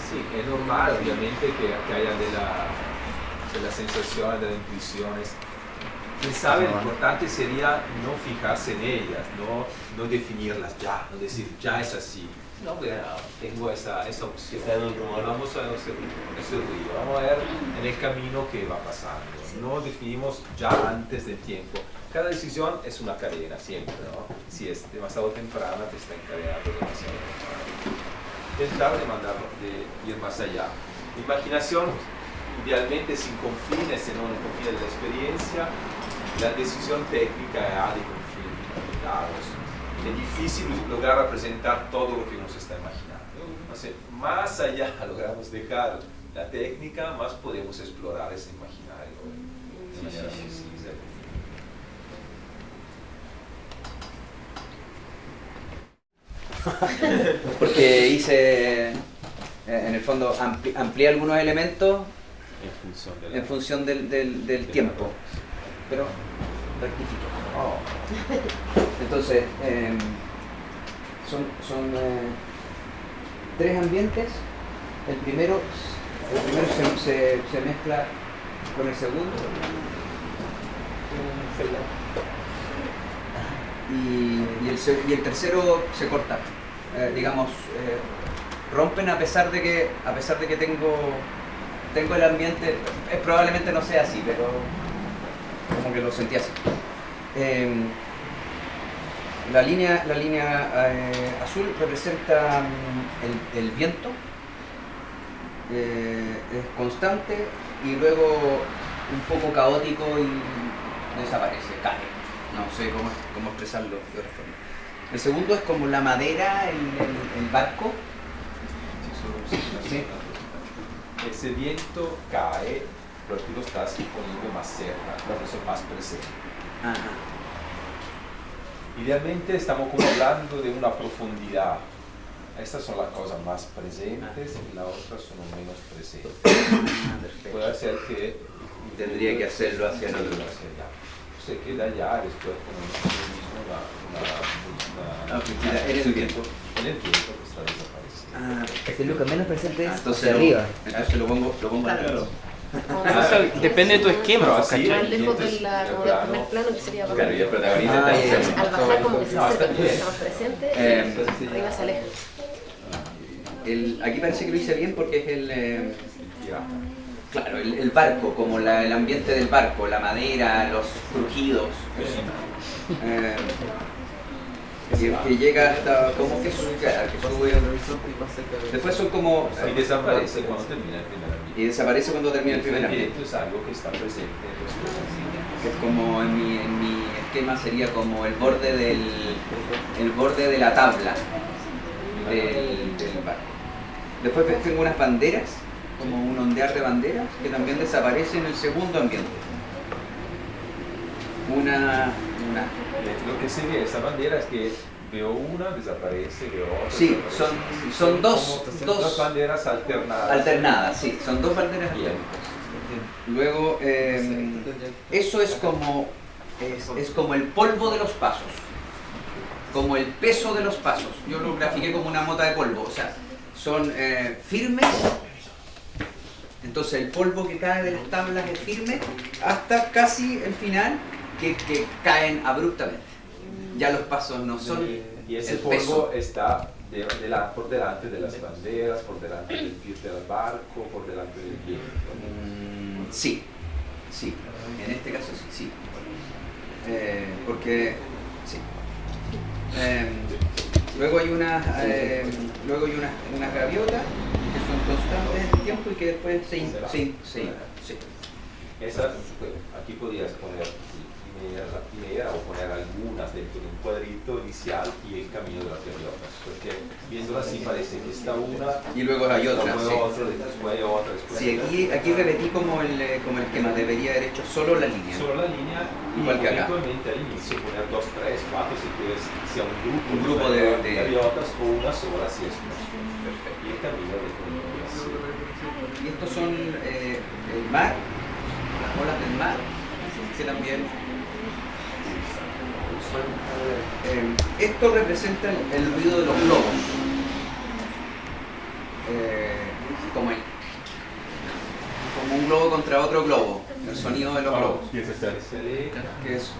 A: Sí, es normal obviamente que haya de la sensación, de las intuiciones. Quién sabe, lo importante sería no fijarse en ellas, no definirlas ya, no decir ya es así. No, bueno, tengo esa opción.
C: Está en un rumor.
A: Vamos a ese ruido, vamos a ver en el camino qué va pasando. No definimos ya antes del tiempo. Cada decisión es una cadena siempre, ¿no? Si es demasiado temprana, te está encadenando demasiado temprano. Tratar de ir más allá. Imaginación, idealmente sin confines, sino en confines de la experiencia. La decisión técnica ha de confines limitados. Es difícil lograr representar todo lo que uno se está imaginando. Entonces, más allá logramos dejar la técnica, más podemos explorar ese imaginario de manera precisa.
D: Porque hice, en el fondo, amplié algunos elementos en función del tiempo. Pero rectifico. Entonces, son 3 ambientes. El primero se mezcla con el segundo. Y el tercero se corta. Rompen a pesar de que tengo el ambiente, probablemente no sea así, pero como que lo sentí así. La línea azul representa el viento, es constante y luego un poco caótico y desaparece, cae. No sé cómo expresarlo de otra forma. El segundo es como la madera, el barco. Sí.
A: Ese viento cae, pero tú lo estás poniendo más cerca, por eso más presente.
D: Ajá.
A: Idealmente estamos como hablando de una profundidad. Estas son las cosas más presentes y las otras son menos presentes. Puede ser que
D: Tendría que hacerlo hacia el otro.
A: Se queda ya después con
D: en el viento.
A: En el tiempo que está desapareciendo.
D: Es lo que menos presente es
J: hacia arriba.
D: Entonces lo pongo
E: Claro.
B: Depende de tu esquema,
A: Pero así,
E: Más lejos del primer plano que sería abajo. Entonces, al bajar como que se acerca, porque está más presente, arriba se aleja.
D: Aquí parece que lo hice bien porque es el barco, como el ambiente del barco, la madera, los crujidos. Que llega hasta como que sube. Después son como.
A: Y desaparece cuando termina el primer ambiente.
D: Y desaparece cuando termina el primer ambiente.
A: Es algo que está presente.
D: Que es como en mi esquema sería como el borde de la tabla del barco. Después tengo unas banderas, como un ondear de banderas, que también desaparece en el segundo ambiente.
A: Lo que se ve, esa bandera es que veo una, desaparece, veo otra.
D: Sí, son dos
A: banderas alternadas.
D: Alternadas, sí, son 2 banderas alternadas. Luego, eso es como el polvo de los pasos, como el peso de los pasos. Yo lo grafiqué como una mota de polvo, o sea, son firmes. Entonces el polvo que cae de las tablas es firme hasta casi el final, que caen abruptamente. Ya los pasos no son
A: y ese
D: el
A: polvo
D: peso.
A: está por delante de las banderas, por delante del barco, por delante del viento.
J: Sí, sí, en este caso sí. Porque, sí. Luego hay unas gaviotas que son constantes en el tiempo y que después sí.
A: Esas, aquí podrías poner la primera o poner algunas dentro de un cuadrito inicial y el camino de las gaviotas, porque viéndola así parece que está una
J: y luego hay otra,
A: luego otra, después
J: sí, aquí repetí como el esquema, debería haber hecho solo la línea.
A: Solo la línea
J: igual
A: y
J: que acá.
A: eventualmente al inicio poner 2, 3, 4 si quieres, sea un grupo
J: de
A: gaviotas o una sola si es perfecto. Y el camino de
J: y estos son el mar, las olas del mar, que también esto representa el ruido de los globos, como un globo contra otro globo, el sonido de los globos.
I: ¿Qué es este?
J: Que es,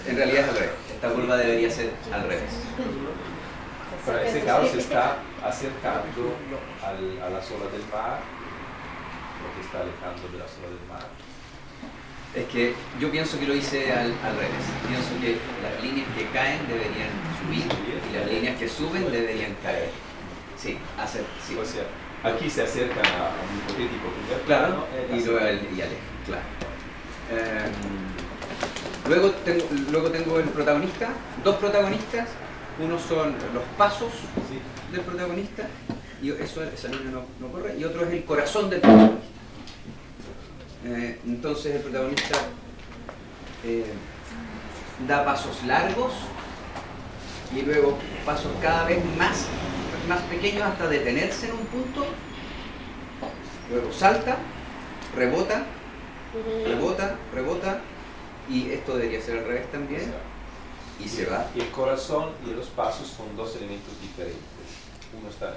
J: en realidad es al revés, esta curva debería ser al revés.
A: Para ese caso se está acercando a las olas del mar, o se está alejando de las olas del mar.
J: Es que yo pienso que lo hice al revés. Pienso que las líneas que caen deberían subir y las líneas que suben deberían caer. Sí, sí.
A: O sea, aquí se acercan a un hipotético primer
J: plano y luego aleja, claro. Luego tengo el protagonista, dos protagonistas. Uno son los pasos del protagonista, y esa línea no corre, y otro es el corazón del protagonista. Entonces el protagonista da pasos largos y luego pasos cada vez más pequeños hasta detenerse en un punto, luego salta, rebota, y esto debería ser al revés también, y se va.
A: Y el corazón y los pasos son dos elementos diferentes.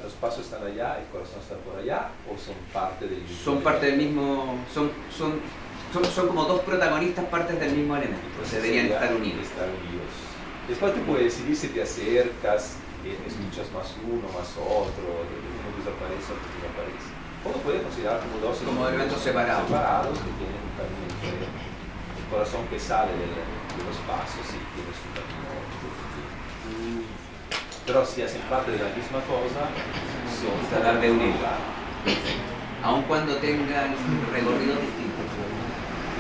A: Los pasos están allá, el corazón está por allá, o son parte del mismo.
J: Son parte del mismo, son como dos protagonistas, partes del mismo elemento.
A: Entonces
J: deberían estar unidos.
A: Después te puedes decidir si te acercas, escuchas más uno, más otro, uno desaparece, otro no aparece. O lo puedes considerar como dos
J: elementos separados
A: que tienen un camino diferente. El corazón que sale de los pasos y tiene su camino. Pero si hacen parte de la misma cosa, son
J: tratar de unirla, aun cuando tengan recorridos distintos.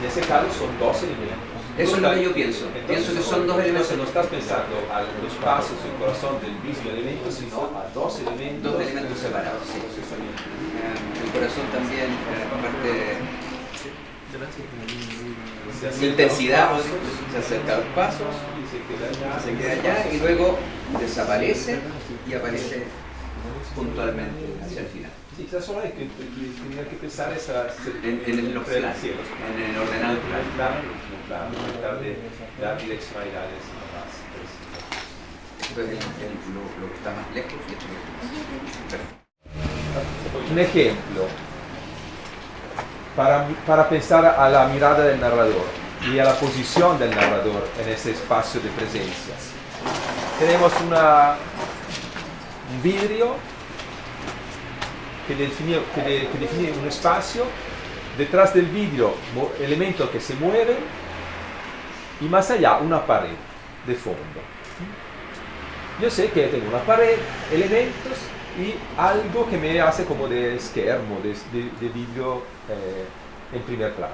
A: En ese caso son dos elementos.
J: Eso es lo que yo pienso. Pienso que son dos elementos.
A: Entonces no estás pensando a los pasos y el corazón del mismo elemento, sino a dos elementos.
J: Dos elementos separados, sí. El corazón también parte de intensidad, se acerca a los pasos, se queda allá y luego desaparece y aparece puntualmente hacia el final.
A: Sí, quizás solo hay que tener que pensar en
J: los planos, en el ordenado plano.
A: Tratar de dar direccionalidades más
J: precisas. Lo que está más lejos y esto lo que está más.
A: Un ejemplo para pensar a la mirada del narrador y a la posición del narrador en ese espacio de presencias. Tenemos un vidrio que define un espacio, detrás del vidrio elementos que se mueven y más allá una pared de fondo. Yo sé que tengo una pared, elementos y algo que me hace como de schermo, de vidrio en primer plano.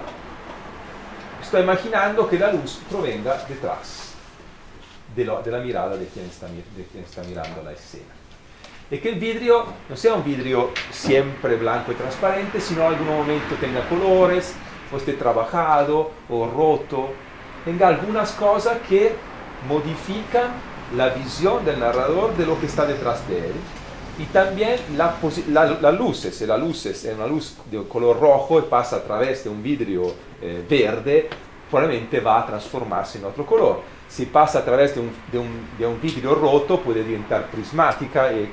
A: Estoy imaginando que la luz provenga detrás de la mirada de quien está mirando la escena. Y que el vidrio no sea un vidrio siempre blanco y transparente, sino en algún momento tenga colores, o esté trabajado o roto, tenga algunas cosas que modifican la visión del narrador de lo que está detrás de él. Y también las luces, si la luz es una luz de color rojo y pasa a través de un vidrio verde, probablemente va a transformarse en otro color. Si pasa a través de un vidrio roto, puede diventar prismática y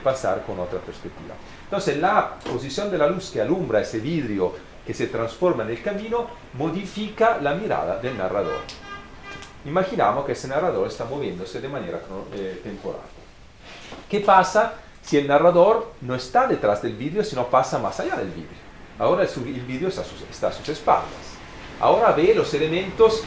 A: pasar con otra perspectiva. Entonces, la posición de la luz que alumbra ese vidrio que se transforma en el camino modifica la mirada del narrador. Imaginamos que ese narrador está moviéndose de manera temporal. ¿Qué pasa si el narrador no está detrás del vidrio, sino pasa más allá del vidrio? Ahora el vidrio está a sus espaldas. Ahora ve los elementos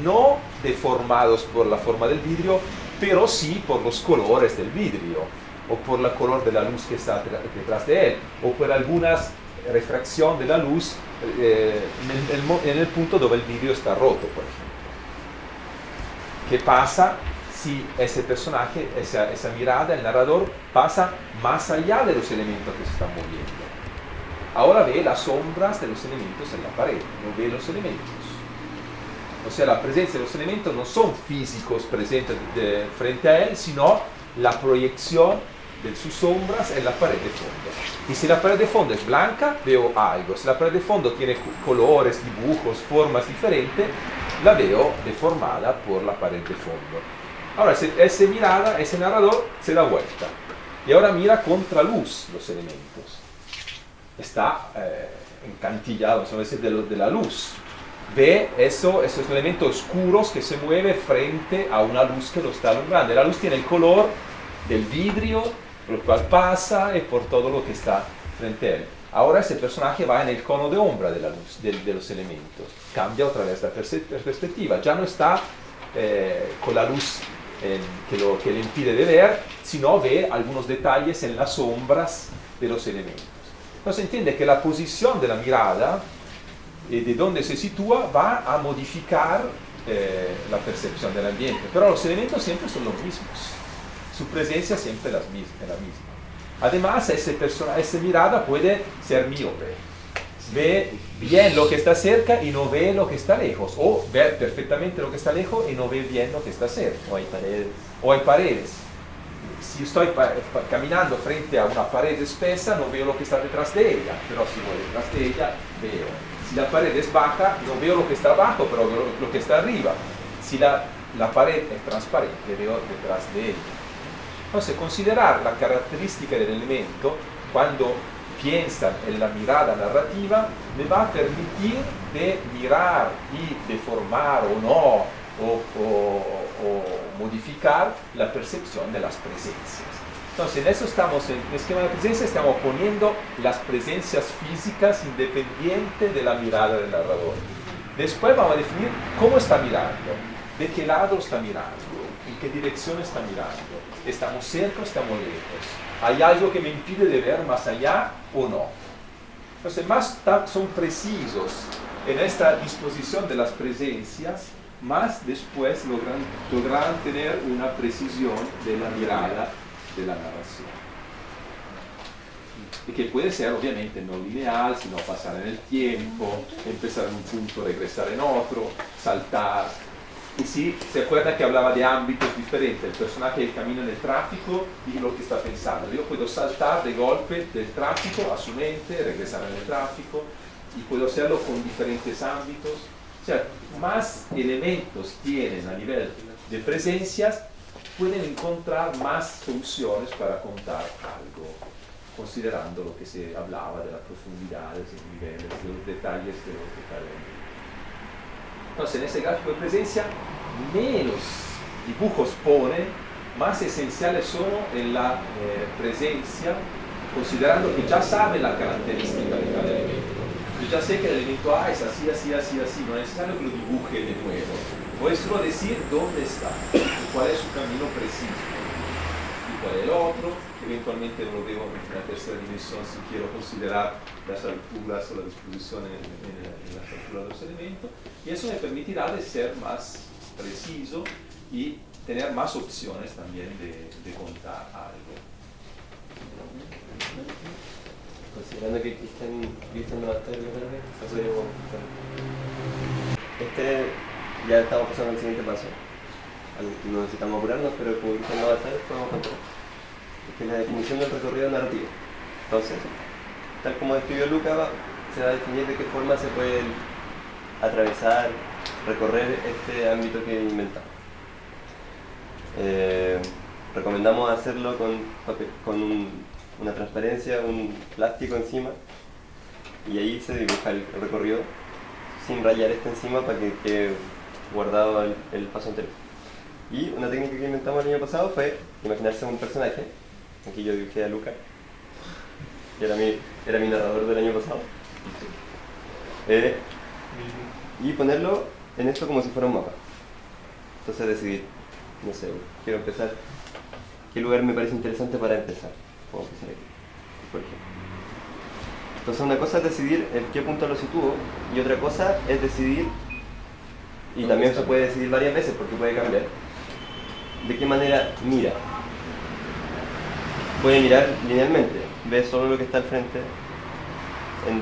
A: no deformados por la forma del vidrio, pero sí por los colores del vidrio, o por el color de la luz que está detrás de él, o por algunas refracción de la luz en el punto donde el vidrio está roto, por ejemplo. ¿Qué pasa si ese personaje, esa mirada, el narrador, pasa más allá de los elementos que se están moviendo? Ahora ve las sombras de los elementos en la pared, no ve los elementos. O sea, la presencia de los elementos no son físicos presentes frente a él, sino la proyección de sus sombras en la pared de fondo. Y si la pared de fondo es blanca, veo algo. Si la pared de fondo tiene colores, dibujos, formas diferentes, la veo deformada por la pared de fondo. Ahora, esa mirada, ese narrador se da vuelta y ahora mira contra luz los elementos. Está encantillado, vamos a decir, de la luz. Ve esos elementos oscuros que se mueven frente a una luz que lo está alumbrando. La luz tiene el color del vidrio, por el cual pasa y por todo lo que está frente a él. Ahora ese personaje va en el cono de ombra de la luz, de los elementos. Cambia otra vez la perspectiva. Ya no está con la luz que le impide de ver, sino ve algunos detalles en las sombras de los elementos. Entonces entiende que la posición de la mirada y de dónde se sitúa va a modificar la percepción del ambiente, pero los elementos siempre son los mismos. Su presencia siempre es la misma. Además, esa mirada puede ser miope. Ve bien lo que está cerca y no ve lo que está lejos. O ve perfectamente lo que está lejos y no ve bien lo que está cerca. O hay paredes. Si estoy caminando frente a una pared espesa, no veo lo que está detrás de ella. Pero si voy detrás de ella, veo. Si la pared es baja, no veo lo que está abajo, pero veo lo que está arriba. Si la pared es transparente, veo detrás de ella. Entonces, considerar la característica del elemento cuando piensan en la mirada narrativa me va a permitir de mirar y deformar o no, o modificar la percepción de las presencias. Entonces, en eso estamos, en el esquema de presencia, estamos poniendo las presencias físicas independientes de la mirada del narrador. Después vamos a definir cómo está mirando, de qué lado está mirando, en qué dirección está mirando. ¿Estamos cerca o estamos lejos? ¿Hay algo que me impide de ver más allá o no? Entonces, más son precisos en esta disposición de las presencias, más después logran tener una precisión de la mirada de la narración. Y que puede ser obviamente no lineal, sino pasar en el tiempo, empezar en un punto, regresar en otro, saltar. Y si se acuerda que hablaba de ámbitos diferentes, el personaje que camina en el tráfico y lo que está pensando. Yo puedo saltar de golpe del tráfico a su mente, regresar en el tráfico, y puedo hacerlo con diferentes ámbitos. O sea, más elementos tienen a nivel de presencias, pueden encontrar más soluciones para contar algo, considerando lo que se hablaba de las profundidades, los niveles, de los detalles de lo que cada uno. Entonces, en ese gráfico de presencia, menos dibujos pone, más esenciales son en la presencia, considerando que ya sabe la característica de cada elemento. Yo ya sé que el elemento A es así, así, así, así, no es necesario que lo dibuje de nuevo. Voy solo decir dónde está, cuál es su camino preciso, y cuál es el otro. Eventualmente lo veo en una tercera dimensión si quiero considerar las alturas o la disposición en la estructura de los elementos, y eso me permitirá de ser más preciso y tener más opciones también de contar algo.
C: Considerando que Cristian no va a estar ya estamos pasando al siguiente paso. No necesitamos apurarnos, pero como Cristian no va a estar, podemos contar. Es la definición del recorrido narrativo. Entonces, tal como describió Luca, se va a definir de qué forma se puede atravesar, recorrer este ámbito que inventamos. Recomendamos hacerlo con una transparencia, un plástico encima, y ahí se dibuja el recorrido sin rayar este encima para que quede guardado el paso anterior. Y una técnica que inventamos el año pasado fue imaginarse un personaje Aquí yo dibujé a Luca, que era mi narrador del año pasado. Y ponerlo en esto como si fuera un mapa. Entonces decidir, no sé, quiero empezar, ¿qué lugar me parece interesante para empezar? Puedo empezar aquí, por ejemplo. Entonces una cosa es decidir en qué punto lo sitúo y otra cosa es decidir, y también se puede decidir varias veces porque puede cambiar, de qué manera mira. Puede mirar linealmente, ve solo lo que está al frente en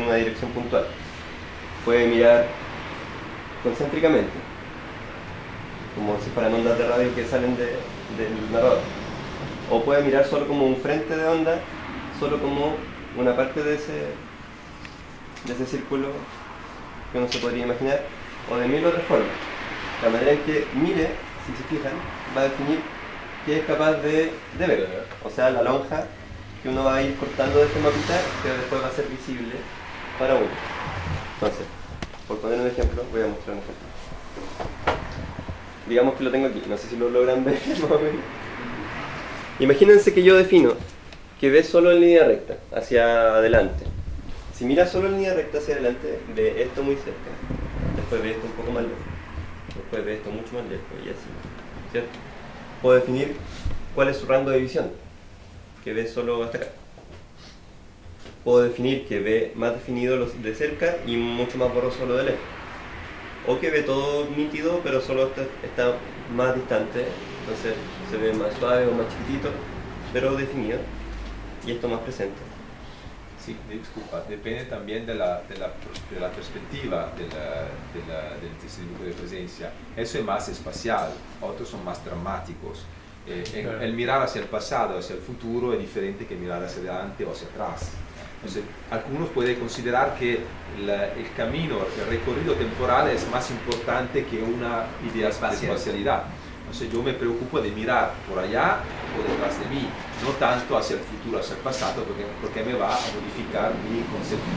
C: una dirección puntual. Puede mirar concéntricamente, como si fueran ondas de radio que salen del narrador. O puede mirar solo como un frente de onda, solo como una parte de ese círculo que uno se podría imaginar, o de mil otras formas. La manera en que mire, si se fijan, va a definir qué es capaz de ver. O sea, la lonja que uno va a ir cortando de este mapita, que después va a ser visible para uno. Entonces, por poner un ejemplo, voy a mostrar un ejemplo. Digamos que lo tengo aquí, no sé si lo logran ver más o menos. Imagínense que yo defino que ve solo en línea recta, hacia adelante. Si mira solo en línea recta hacia adelante, ve esto muy cerca, después ve esto un poco más lejos, después ve esto mucho más lejos y así, ¿cierto? Puedo definir cuál es su rango de visión, que ve solo hasta acá. Puedo definir que ve más definido los de cerca y mucho más borroso lo de lejos. O que ve todo nítido, pero solo está más distante, entonces se ve más suave o más chiquitito, pero definido, y esto más presente.
A: Sí, disculpa, depende también de la perspectiva del dibujo de presencia. Eso es más espacial, otros son más dramáticos. El mirar hacia el pasado, hacia el futuro es diferente que mirar hacia adelante o hacia atrás. Entonces, algunos pueden considerar que el camino, el recorrido temporal es más importante que una idea de espacialidad. Entonces yo me preocupo de mirar por allá o detrás de mí, no tanto hacia el futuro, hacia el pasado, porque me va a modificar mi concepción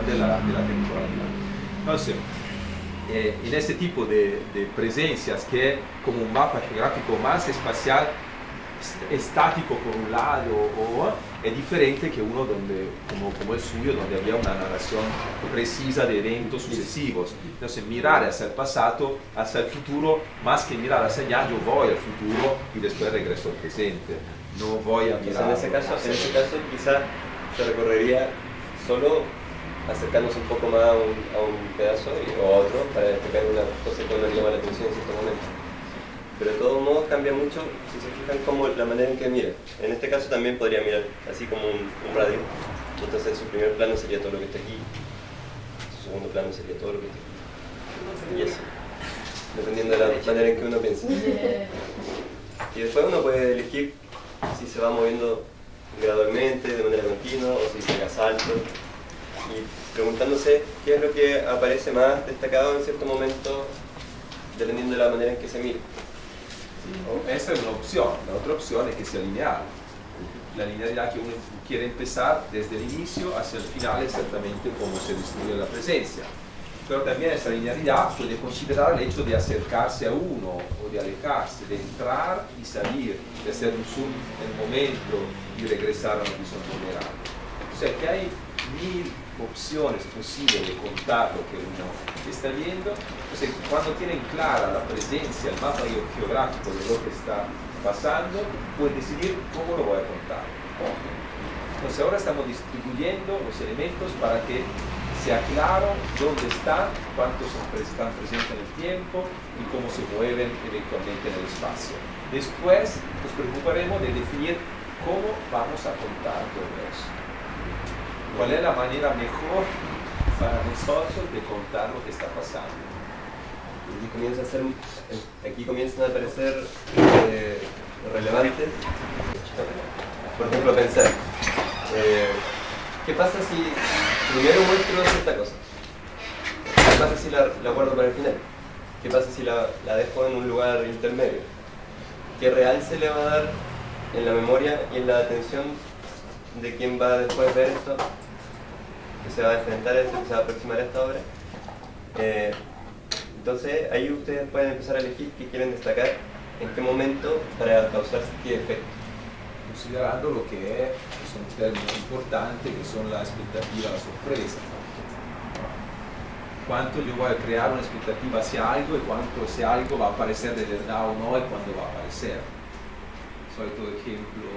A: de la temporalidad. Entonces, en este tipo de presencias, que es como un mapa geográfico más espacial, estático por un lado, es diferente que uno como el suyo, donde había una narración precisa de eventos sucesivos. Entonces mirar hacia el pasado, hacia el futuro, más que mirar hacia allá, yo voy al futuro y después regreso al presente. No voy a mirar.
C: En ese caso quizás se recorrería solo acercándose un poco más a un pedazo o a otro para destacar una cosa que uno llama la atención en cierto momento. Pero de todos modos cambia mucho si se fijan como la manera en que mira. En este caso también podría mirar así como un radio. Entonces su primer plano sería todo lo que está aquí, su segundo plano sería todo lo que está aquí. Y así, dependiendo de la manera en que uno piensa. Y después uno puede elegir si se va moviendo gradualmente, de manera continua, o si pega saltos. Y preguntándose qué es lo que aparece más destacado en cierto momento, dependiendo de la manera en que se mire.
A: Esa es una opción. La otra opción es que sea lineal. La linealidad que uno quiere empezar desde el inicio hacia el final, exactamente como se distribuye la presencia. Pero también esa linealidad puede considerar el hecho de acercarse a uno o de alejarse, de entrar y salir, de hacer un zoom en el momento y regresar a un horizonte general. O sea que hay 1000 opciones posibles de contar lo que uno está viendo. Entonces, cuando tienen clara la presencia, el mapa geográfico de lo que está pasando, pueden decidir cómo lo voy a contar. Entonces ahora estamos distribuyendo los elementos para que sea claro dónde están, cuántos están presentes en el tiempo y cómo se mueven eventualmente en el espacio. Después nos preocuparemos de definir cómo vamos a contar todo eso. ¿Cuál es la manera mejor para nosotros de contar lo que está pasando?
C: Aquí comienzan a aparecer relevantes. Por ejemplo, pensar, ¿qué pasa si primero muestro cierta cosa? ¿Qué pasa si la guardo para el final? ¿Qué pasa si la dejo en un lugar intermedio? ¿Qué realce le va a dar en la memoria y en la atención de quien va después ver esto? Que se va a enfrentar a esto, que se va a aproximar a esta obra. Entonces ahí ustedes pueden empezar a elegir qué quieren destacar en qué momento para causar qué efecto.
A: Considerando lo que son términos importantes, que son la expectativa, la sorpresa. Cuánto yo voy a crear una expectativa hacia algo y cuánto ese algo va a aparecer de verdad o no y cuándo va a aparecer. Solito ejemplo,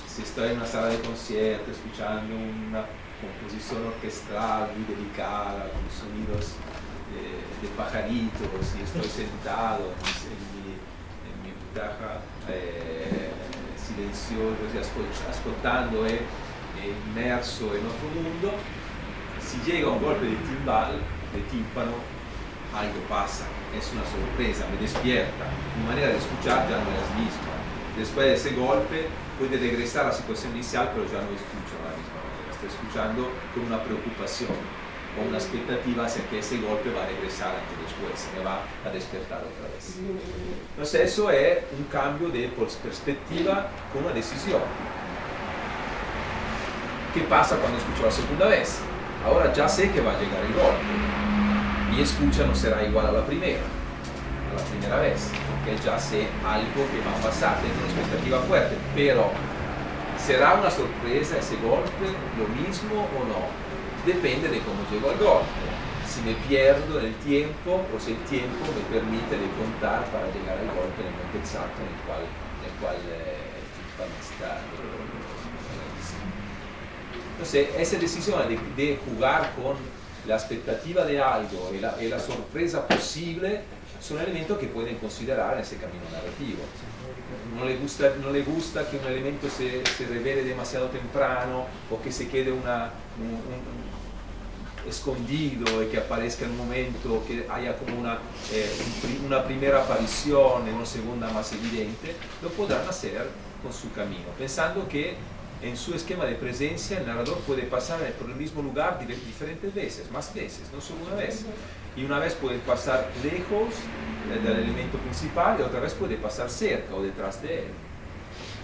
A: si estoy en una sala de concierto escuchando una composición orquestral muy delicada, con sonidos de pajaritos, y estoy sentado en mi butaca silencioso, ascoltando inmerso en otro mundo. Si llega un golpe de timbal, de tímpano, algo pasa, es una sorpresa, me despierta. Mi manera de escuchar ya no es la misma. Después de ese golpe puede regresar a la situación inicial, pero ya no escucho de la misma manera. Estoy escuchando con una preocupación o una expectativa hacia que ese golpe va a regresar antes después, me va a despertar otra vez. Entonces eso es un cambio de perspectiva con una decisión. ¿Qué pasa cuando escucho la segunda vez? Ahora ya sé que va a llegar el golpe. Mi escucha no será igual a la primera vez, porque ya sé algo que va a pasar, tengo una expectativa fuerte, pero ¿será una sorpresa ese golpe, lo mismo o no? Depende de cómo llegó el golpe. Si me pierdo en el tiempo o si el tiempo me permite de contar para llegar al golpe en el momento exacto en el cual el tímpano está. Entonces, esa decisión de jugar con la expectativa de algo y la sorpresa posible son elementos que pueden considerar en ese camino narrativo. No le gusta que un elemento se revele demasiado temprano o que se quede escondido y que aparezca en un momento, que haya como una primera aparición y una segunda más evidente. Lo podrán hacer con su camino, pensando que en su esquema de presencia el narrador puede pasar por el mismo lugar diferentes veces, más veces, no solo una vez. Y una vez puede pasar lejos del elemento principal y otra vez puede pasar cerca o detrás de él.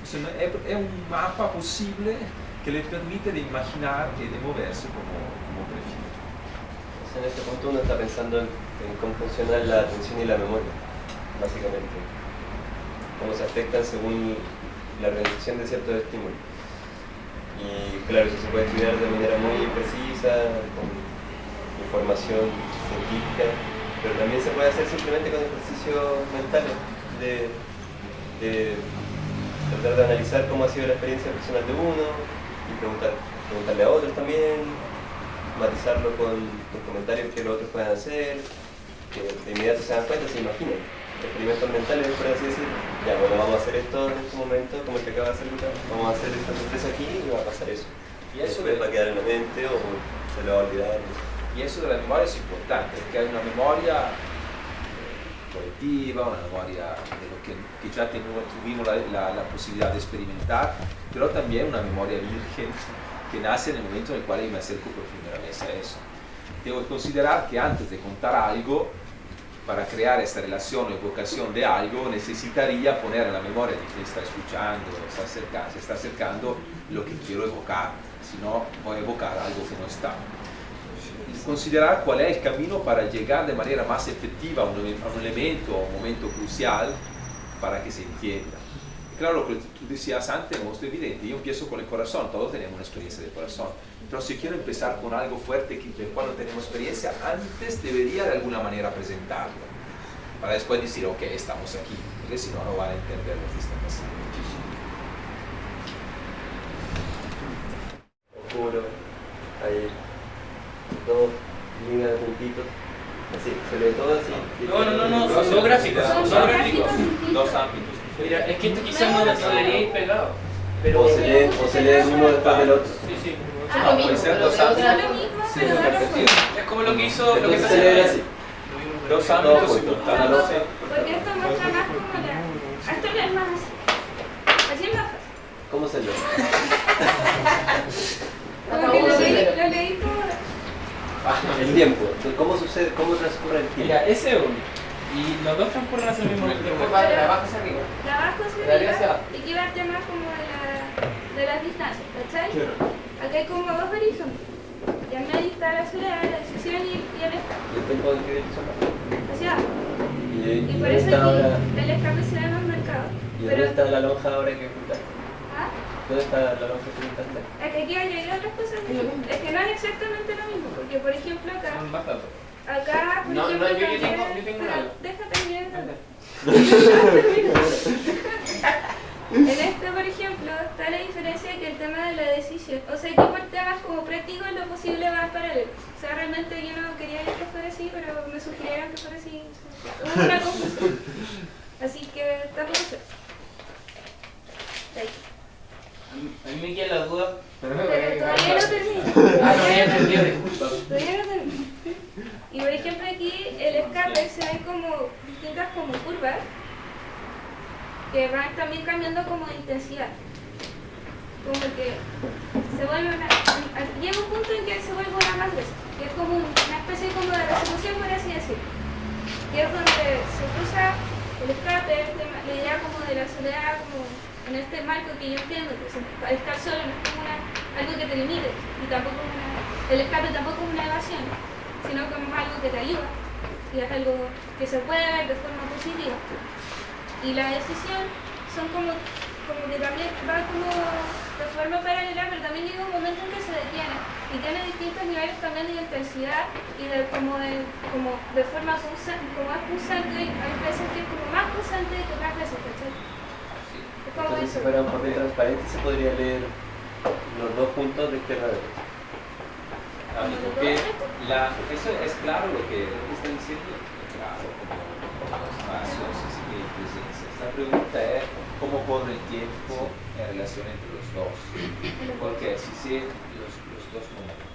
A: Entonces, es un mapa posible que le permite de imaginar y de moverse como prefiere.
C: En este punto uno está pensando en cómo funciona la atención y la memoria, básicamente. Cómo se afectan según la organización de ciertos estímulos. Y claro, eso se puede estudiar de manera muy precisa, con información científica, pero también se puede hacer simplemente con ejercicios mentales, de tratar de analizar cómo ha sido la experiencia personal de uno y preguntarle a otros también, matizarlo con comentarios que los otros puedan hacer, que de inmediato se dan cuenta, se imaginan. Experimentos mentales, por así decir, ya bueno, vamos a hacer esto en este momento, como el que acaba de hacer Lucas, vamos a hacer esta sorpresa aquí y va a pasar eso. Y eso va a quedar en la mente o se lo va a olvidar.
A: Y eso de la memoria es importante, porque hay una memoria colectiva, una memoria de lo que ya tuvimos la posibilidad de experimentar, pero también una memoria virgen que nace en el momento en el cual yo me acerco por primera vez a eso. Tengo que considerar que antes de contar algo, para crear esta relación o evocación de algo, necesitaría poner en la memoria de quien está escuchando, se está acercando lo que quiero evocar, si no voy a evocar algo que no está. Considerar cuál es el camino para llegar de manera más efectiva a un elemento o un momento crucial para que se entienda. Y claro, lo que tú decías antes es muy evidente. Yo empiezo con el corazón, todos tenemos una experiencia de corazón. Pero si quiero empezar con algo fuerte del cual no tenemos experiencia, antes debería de alguna manera presentarlo. Para después decir, ok, estamos aquí. Porque si no, no van a entender lo que está pasando.
C: Oscuro, hay dos líneas de puntitos. Así, se ve todo así.
B: No, son dos gráficos. Son dos gráficos.
A: Dos ámbitos.
B: Mira, es que esto quizás no debería ir pegado. Pero
C: O se lee uno después del otro.
B: Sí.
E: Ah, lo
A: puede
E: mismo,
A: ser dos
E: pero
A: ámbitos.
E: lo mismo,
A: Sí,
E: pero da lo
A: repetido.
E: mismo.
B: Es como lo que hizo, lo que
C: Entonces
B: está
C: se lee
B: haciendo.
C: así.
A: Dos ámbitos simultáneos.
H: Porque esto muestra más como la... Esto es más así. Así es más fácil.
C: ¿Cómo se lee?
H: Porque lo leí por...
C: El tiempo. ¿Cómo sucede? ¿Cómo transcurre el tiempo?
B: Mira, ese es uno. Y los dos transcurren hacia el mismo tiempo.
H: Pero-
B: De abajo hacia arriba.
H: De abajo hacia
B: De arriba hacia
H: arriba
B: abajo.
H: y que va el tema como de las distancias, ¿cachai? Acá hay como dos horizontes. Y al medio está la soledad, la decisión y el espacio.
C: ¿Y el tiempo de escribir son?
H: Hacia abajo.
E: Y por eso aquí el escape se ve más marcado.
C: ¿Y
E: Pero
C: dónde está la lonja ahora que pintaste?
E: ¿ah?
C: ¿Dónde está la lonja que pintaste?
E: Es que aquí hay otras cosas. Es que no es exactamente lo mismo, porque por ejemplo acá,
B: Son más datos.
E: acá por
B: No,
E: ejemplo,
B: no, yo
E: también-
B: tengo
E: pero
B: algo.
E: déjate terminar. En este, por ejemplo, está la diferencia que el tema de la decisión, o sea, que por temas como prácticos lo posible va paralelo. O sea, realmente yo no quería que fuera así, pero me sugirieron que fuera así. Hubo una confusión. Así que tampoco sé. Ahí.
B: A mí me queda la duda.
E: Pero todavía no termino.
B: Ah, no, ya entendí, disculpa.
E: Todavía no termino. Y por ejemplo aquí el escape se ven como distintas como curvas que van también cambiando como de intensidad. Como que se vuelve llega un punto en que se vuelve una más gruesa, que es como una especie como de resolución, por así decirlo. Que es donde se cruza el escape, la idea como de la soledad, como en este marco que yo entiendo, que estar solo no es como algo que te limite, y tampoco el escape tampoco es una evasión, sino como algo que te ayuda, y es algo que se puede ver de forma positiva. Y la decisión son como que también va como de forma paralela, pero también llega un momento en que se detiene y tiene distintos niveles también de intensidad y de como de forma pulsante, como más pulsante, hay veces que es como más pulsante que otras veces, ¿cachai? Es como
C: Entonces, si
E: eso.
C: fuera un papel transparente, se podría leer los dos puntos de izquierda a derecha.
A: Porque eso es claro lo que está diciendo, claro, como los espacios y presencias. La pregunta es cómo corre el tiempo en relación entre los dos. Porque si sé los dos momentos.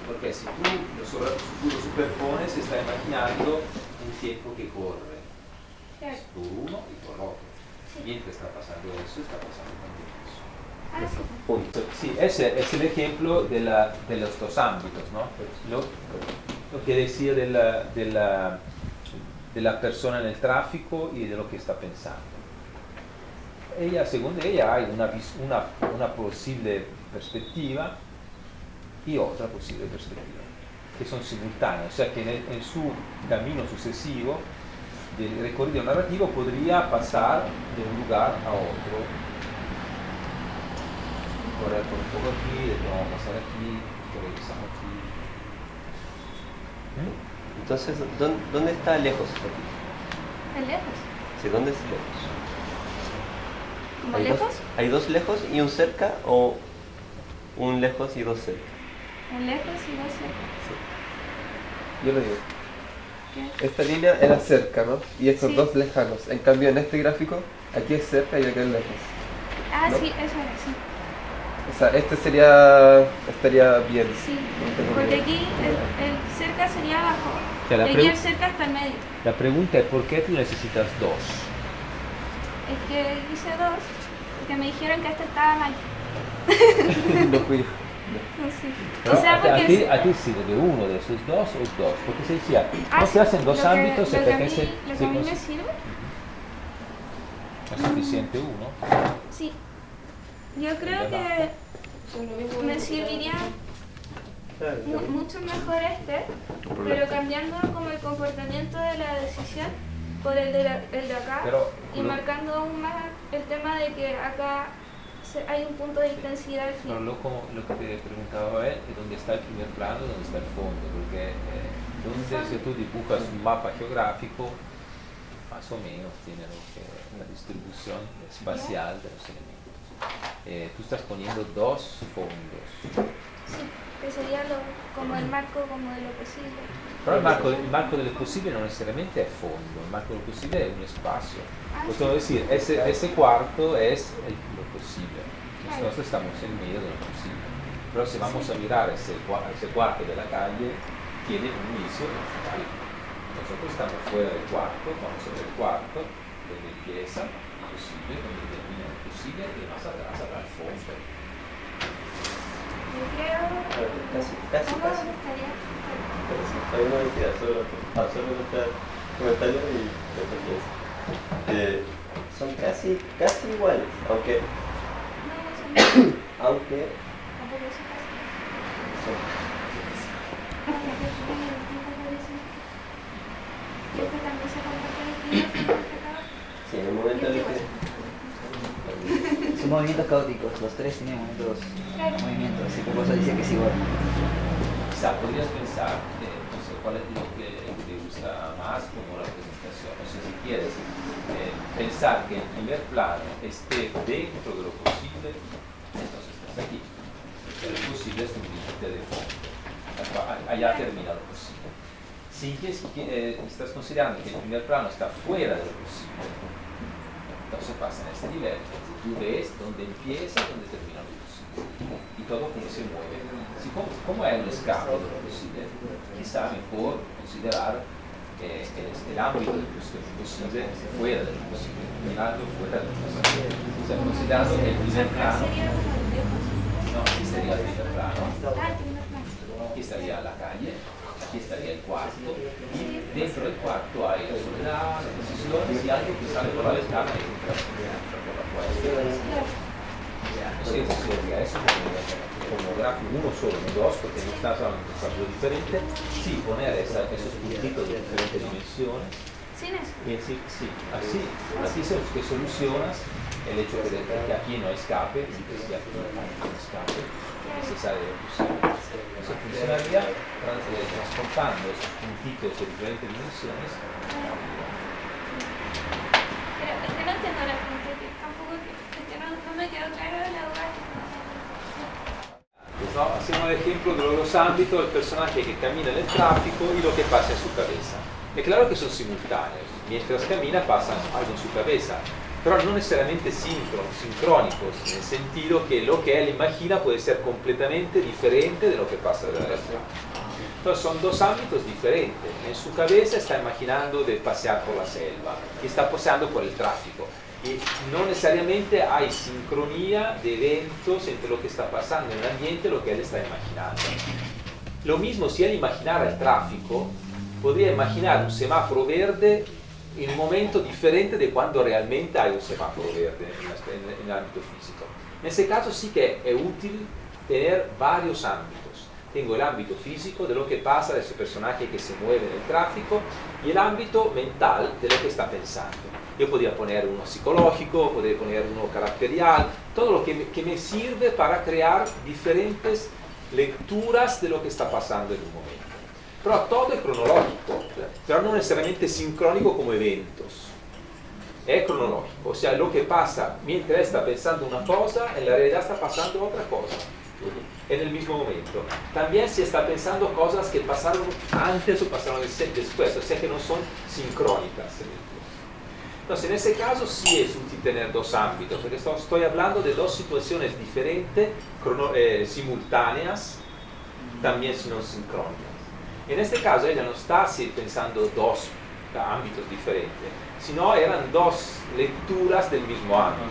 A: Porque si tú lo superpones, está imaginando un tiempo que corre por uno y por otro. Mientras está pasando eso, está pasando también eso. Punto. Sí, ese es el ejemplo de los dos ámbitos, ¿no? Lo que decía de la persona en el tráfico y de lo que está pensando. Según ella, hay una posible perspectiva y otra posible perspectiva, que son simultáneas, o sea que en su camino sucesivo del recorrido narrativo podría pasar de un lugar a otro, correr por un poco aquí, de nuevo pasar aquí, regresamos aquí.
C: Entonces, ¿dónde está lejos aquí?
E: ¿Es lejos?
C: Sí, ¿dónde es lejos?
E: ¿Como
C: ¿Hay
E: lejos?
C: ¿Hay dos lejos y un cerca o un lejos y dos cerca?
E: Un lejos y dos cerca.
G: Yo lo digo.
E: ¿Qué?
G: Esta línea era cerca, ¿no? Y estos
E: Sí.
G: dos lejanos. En cambio, en este gráfico, aquí es cerca y aquí es lejos.
E: Ah,
G: ¿No?
E: sí, eso era, sí.
G: O sea, este estaría bien.
E: Sí,
G: No tengo
E: porque
G: miedo.
E: aquí el cerca sería abajo.
A: sea, la
E: Y aquí
A: pregu-
E: el cerca está en medio.
A: La pregunta es ¿por qué tú necesitas dos?
E: Es que hice dos, porque me dijeron que este estaba mal.
G: No fui.
E: No sé.
A: Pero
E: O sea,
A: a
E: porque...
A: ti, a ti sirve de uno de esos dos o dos, porque se decía, no
E: sí,
A: se hacen dos
E: lo que-
A: ámbitos,
E: lo que a mí-
A: se
E: lo que a mí me sirve,
A: es suficiente uno.
E: sí. Yo creo que me serviría mucho mejor este, pero cambiando como el comportamiento de la decisión por el de acá
A: Pero,
E: y marcando aún más el tema de que acá hay un punto de intensidad al
A: pero
E: fin.
A: lo que te preguntaba es dónde está el primer plano y dónde está el fondo, porque si tú dibujas un mapa geográfico, más o menos tiene una distribución espacial de los elementos. Tú estás poniendo dos fondos.
E: Sí, que sería como el marco como de lo posible.
A: Pero el marco de lo posible no necesariamente es fondo, el marco de lo posible es un espacio. Podemos decir, ese cuarto es lo posible. Nosotros estamos en medio de lo posible. Pero si vamos a mirar ese cuarto de la calle, tiene un inicio y un final. Nosotros estamos fuera del cuarto, vamos a ver el cuarto, donde empieza el posible, donde termina el posible y más atrás habrá el fondo.
E: Yo creo...
C: Casi.
E: ¿Cómo estaría?
C: Hay una identidad solo nuestro comentario y después son casi iguales, aunque
E: No, eso no.
C: aunque
E: Tampoco eso casi.
C: son,
E: este también se convierte en el primer pecado.
C: Sí, en el momento en el que...
D: Son movimientos caóticos, los tres tienen movimientos, así que por eso dice que es igual.
A: Quizá podrías pensar, no sé, cuál es lo que te gusta más como representación. No sé si quieres pensar que el primer plano esté dentro de lo posible, entonces estás aquí. Pero lo posible es un límite de fondo. Allá termina lo posible. Si estás considerando que el primer plano está fuera de lo posible, entonces pasa en este nivel. Tú ves dónde empieza y dónde termina lo posible. Y todo como se mueve. ¿Cómo es el escape de lo posible? Quizá mejor considerar el ámbito del posible fuera de lo posible. El ámbito fuera de lo posible. O sea, considerando el primer plano. No, aquí sería el primer plano. Aquí estaría la calle. Aquí estaría el cuarto. Y dentro del cuarto hay la soledad, las decisiones y algo que sale por la ventana y entra por la puerta. No sé si sería eso como gráfico, uno solo, no dos, porque no estás hablando de algo diferente. Sí, poner esos puntitos de diferentes dimensiones.
E: ¿Sin eso?
A: Sí, así que solucionas el hecho de que aquí no escape y que si aquí no hay escape, necesario de posible. Eso funcionaría transportando esos puntitos de diferentes dimensiones.
E: Pero es que no entiendo la pregunta, que tampoco, es que no me quedó claro la duda.
A: ¿No? Hacemos el ejemplo de los dos ámbitos, el personaje que camina en el tráfico y lo que pasa en su cabeza. Es claro que son simultáneos, mientras camina pasa algo en su cabeza, pero no necesariamente sincrónicos, en el sentido que lo que él imagina puede ser completamente diferente de lo que pasa de la realidad. Entonces son dos ámbitos diferentes. En su cabeza está imaginando de pasear por la selva y está paseando por el tráfico. Y no necesariamente hay sincronía de eventos entre lo que está pasando en el ambiente y lo que él está imaginando. Lo mismo si él imaginara el tráfico, podría imaginar un semáforo verde en un momento diferente de cuando realmente hay un semáforo verde en el ámbito físico. En ese caso sí que es útil tener varios ámbitos. Tengo el ámbito físico de lo que pasa de ese personaje que se mueve en el tráfico y el ámbito mental de lo que está pensando. Yo podría poner uno psicológico, podría poner uno caracterial, todo lo que me sirve para crear diferentes lecturas de lo que está pasando en un momento. Pero todo es cronológico, pero no necesariamente sincrónico como eventos. Es cronológico, o sea, lo que pasa mientras está pensando una cosa, en la realidad está pasando otra cosa, en el mismo momento. También si está pensando cosas que pasaron antes o pasaron después, o sea que no son sincrónicas. Entonces, en ese caso sí es útil tener dos ámbitos, porque estoy hablando de dos situaciones diferentes, simultáneas, también si no sincrónicas. En este caso ella no está así pensando dos ámbitos diferentes, sino eran dos lecturas del mismo ámbito.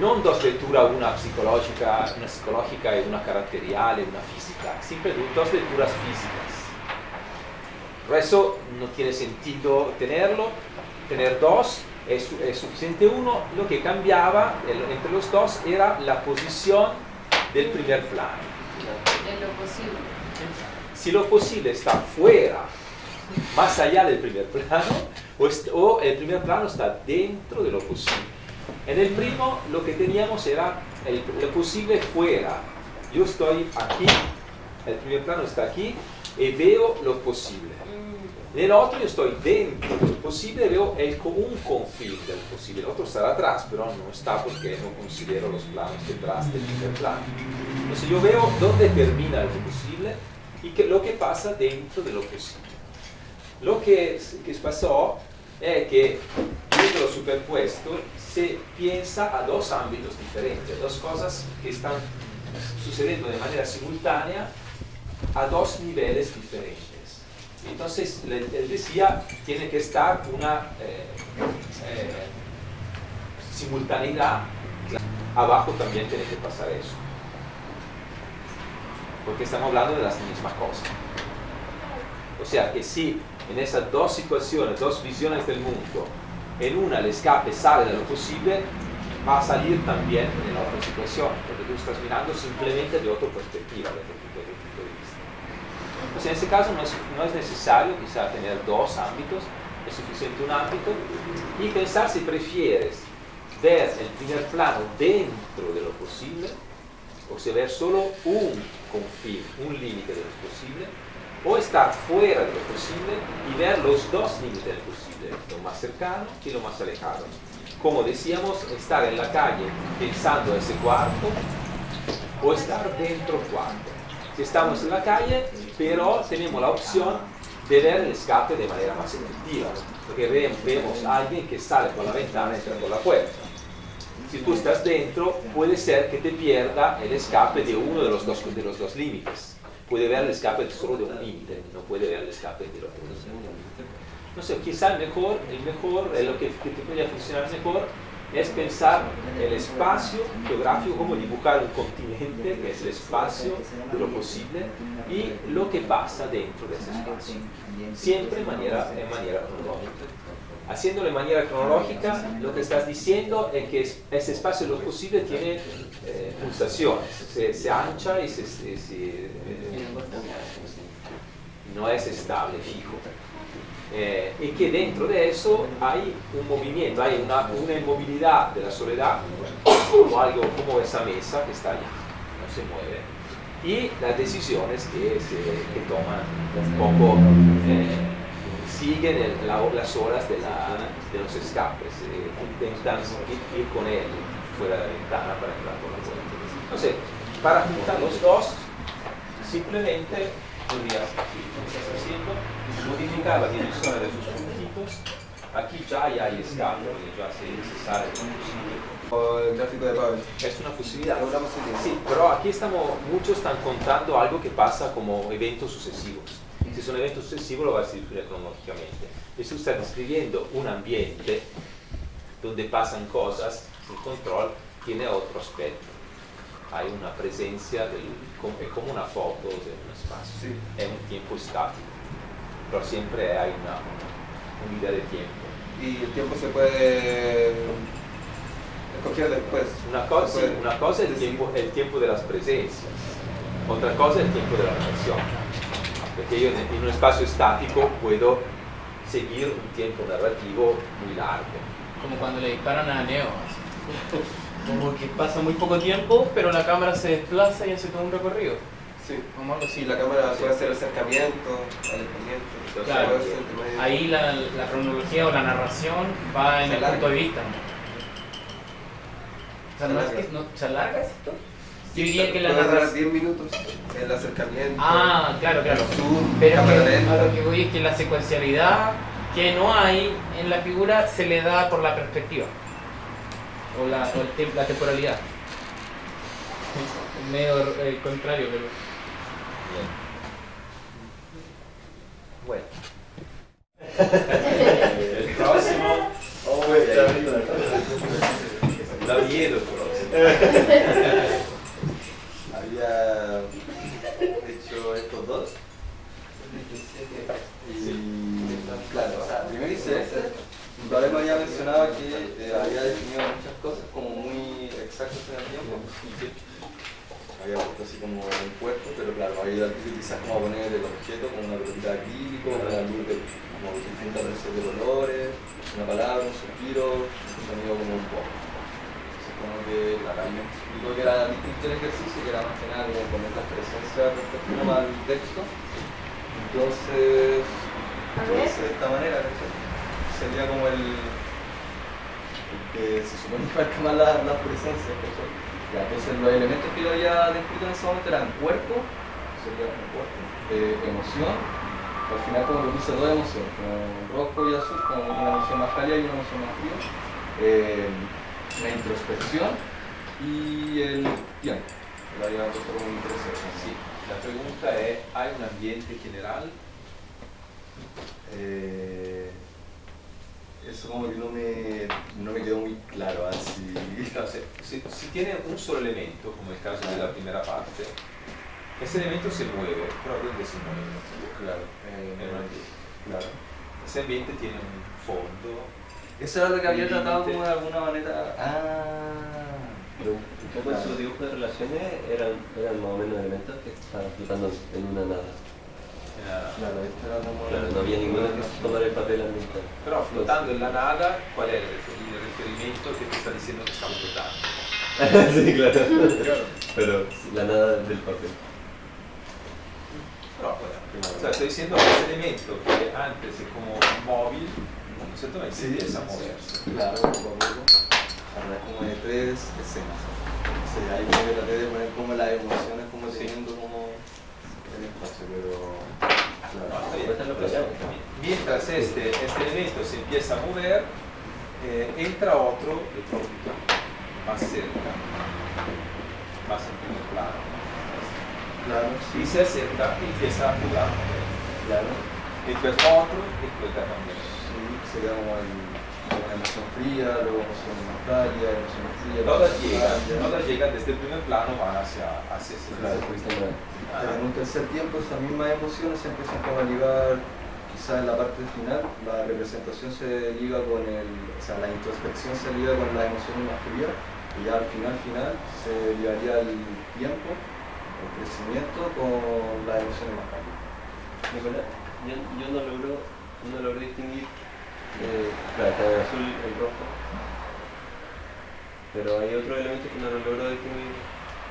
A: Non dos lecturas, una psicológica y una caracterial y una física, siempre dos lecturas físicas. Por eso no tiene sentido tener dos, es suficiente uno. Lo que cambiaba entre los dos era la posición del primer plano.
H: En lo posible.
A: Si lo posible está fuera, más allá del primer plano, o el primer plano está dentro de lo posible. En el primo lo que teníamos era lo posible fuera. Yo estoy aquí, el primer plano está aquí y veo lo posible. En el otro yo estoy dentro del posible y veo un confín del posible. El otro está atrás, pero no está porque no considero los planos detrás del primer plano. Entonces yo veo dónde termina lo posible y lo que pasa dentro de lo posible. Lo que pasó es que viendo lo superpuesto se piensa a dos ámbitos diferentes, dos cosas que están sucediendo de manera simultánea a dos niveles diferentes. Entonces él decía, tiene que estar una simultaneidad, abajo también tiene que pasar eso, porque estamos hablando de las mismas cosas. O sea que si en esas dos situaciones, dos visiones del mundo, en una el escape sale de lo posible, va a salir también en la otra situación, porque tú estás mirando simplemente de otra perspectiva, desde tu punto de vista. Entonces, en ese caso no es necesario quizá tener dos ámbitos, es suficiente un ámbito, y pensar si prefieres ver el primer plano dentro de lo posible, o sea, ver solo un confín, un límite de lo posible, o estar fuera de lo posible y ver los dos límites del posible, lo más cercano y lo más alejado. Como decíamos, estar en la calle pensando ese cuarto o estar dentro del cuarto. Si estamos en la calle, pero tenemos la opción de ver el escape de manera más efectiva, porque vemos a alguien que sale por la ventana y entra por la puerta. Si tú estás dentro, puede ser que te pierda el escape de uno de los dos límites. Puede ver el escape solo de un límite, no puede ver el escape del otro límite. No sé, quizá lo que te podría funcionar mejor es pensar el espacio geográfico como dibujar un continente, que es el espacio de lo posible, y lo que pasa dentro de ese espacio. Siempre en manera cronológica. Haciéndolo de manera cronológica, lo que estás diciendo es que ese espacio de lo posible tiene pulsaciones, se ancha y no es estable, fijo. Y que dentro de eso hay un movimiento, hay una inmovilidad de la soledad, o algo como esa mesa que está allá, no se mueve. Y las decisiones que toman un poco siguen las horas de los escapes, intentan ir con él fuera de la ventana para entrar por la puerta. Entonces, para juntar los dos, simplemente podrías, como estás haciendo, modificar la dirección de sus puntitos. Aquí ya hay escape, ya se sale de un sitio.
G: O el gráfico de Pavel.
A: Es una posibilidad.
G: Es una posibilidad.
A: Sí, pero aquí muchos están contando algo que pasa como eventos sucesivos. Si es un evento sucesivo lo vas a describir cronológicamente. Y si usted está describiendo un ambiente donde pasan cosas, el control tiene otro aspecto. Hay una presencia, es como una foto de un espacio.
G: Sí.
A: Es un tiempo estático, pero siempre hay una unidad de tiempo.
G: Y el tiempo se puede escoger después.
A: Una cosa es el tiempo de las presencias, otra cosa es el tiempo de la relación. Porque yo en un espacio estático puedo seguir un tiempo narrativo muy largo.
B: Como cuando le disparan a Neo, así. Como que pasa muy poco tiempo, pero la cámara se desplaza y hace todo un recorrido.
G: Sí.
B: Como algo así.
G: Y la cámara puede hacer acercamiento, alejamiento. Entonces,
B: Claro,
G: puede ser intermedio.
B: ahí la cronología o la narración va en el punto de vista. O sea, no es que se alarga esto. Yo diría que la
G: puede durar
B: narración.
G: 10 minutos el acercamiento.
B: Ah, claro.
G: Zoom,
B: Pero
G: cámara
B: que,
G: lenta.
B: a lo que voy es que la secuencialidad que no hay en la figura se le da por la perspectiva o la temporalidad. Medio el contrario, pero.
A: Bien. Bueno. El próximo. Da miedo el próximo.
C: Había hecho estos dos. Y claro, o sea, primero hice este. Todavía me había mencionado que había definido muchas cosas como muy exactas en el tiempo. Había puesto así como un puesto, pero claro, había quizás como poner el objeto como una pelotita acrílico, una luz de como distintas veces de colores, una palabra, un suspiro, un sonido como un pop. Entonces como que acá me explicó que era distinto el ejercicio, que era más que nada como poner las presencias respectivas al texto. Entonces, lo hice de esta manera, ¿no? Sería como el que se supone que marca más las presencias, ¿no? Ya, entonces los elementos que yo había descrito en ese momento eran cuerpo, sería un cuerpo, emoción, al final como que puse dos emociones, como rojo y azul, como una emoción más cálida y una emoción más fría, la introspección y el tiempo, lo había puesto como interesante.
A: Sí, la pregunta es, ¿hay un ambiente general?
C: Eso como que no me quedó muy claro así.
A: Entonces, si tiene un solo elemento, como el caso de la primera parte, ese elemento se mueve, pero ¿dónde se mueve?
C: Claro.
A: En un ambiente.
C: Claro.
A: Ese ambiente tiene un fondo.
C: Eso era lo que había tratado como de alguna manera.
K: Pero un poco esos dibujos de relaciones eran más o menos elementos que estaban flotando en una nada.
G: Claro, esto era como...
C: Claro, no había ninguna que tomara el papel ambiental.
A: Pero flotando en la nada, ¿cuál es el referimiento que te está diciendo que estamos flotando?
C: Sí, claro. Pero la nada del papel.
A: Pero bueno, o sea, estoy diciendo que ese elemento que antes es como móvil, ¿no es cierto? Se empieza a moverse.
G: Claro, poco a poco. Ahora es como de 3 escenas. O sea, ahí como que traté de poner como las emociones como teniendo como el espacio, pero...
A: No, está bien. Entonces, mientras este elemento se empieza a mover, entra otro de pronto más cerca, más en primer plano.
G: Claro,
A: Y se acerca y empieza a jugar.
G: claro.
A: Después otro y después también.
G: Sí, sería como una emoción fría, luego emoción más cálida, emoción fría.
A: Todas llegan desde el primer plano, van hacia ese
G: Claro,
A: lado.
G: pero en un tercer tiempo esas mismas emociones se empiezan como a ligar, quizás en la parte final, la representación se liga con la introspección se liga con las emociones más frías, y ya al final se ligaría el tiempo, el crecimiento con las emociones más cálidas.
C: Nicolás, yo no logro distinguir, claro, está el azul, el rojo, pero hay otros elementos que no lo logro distinguir.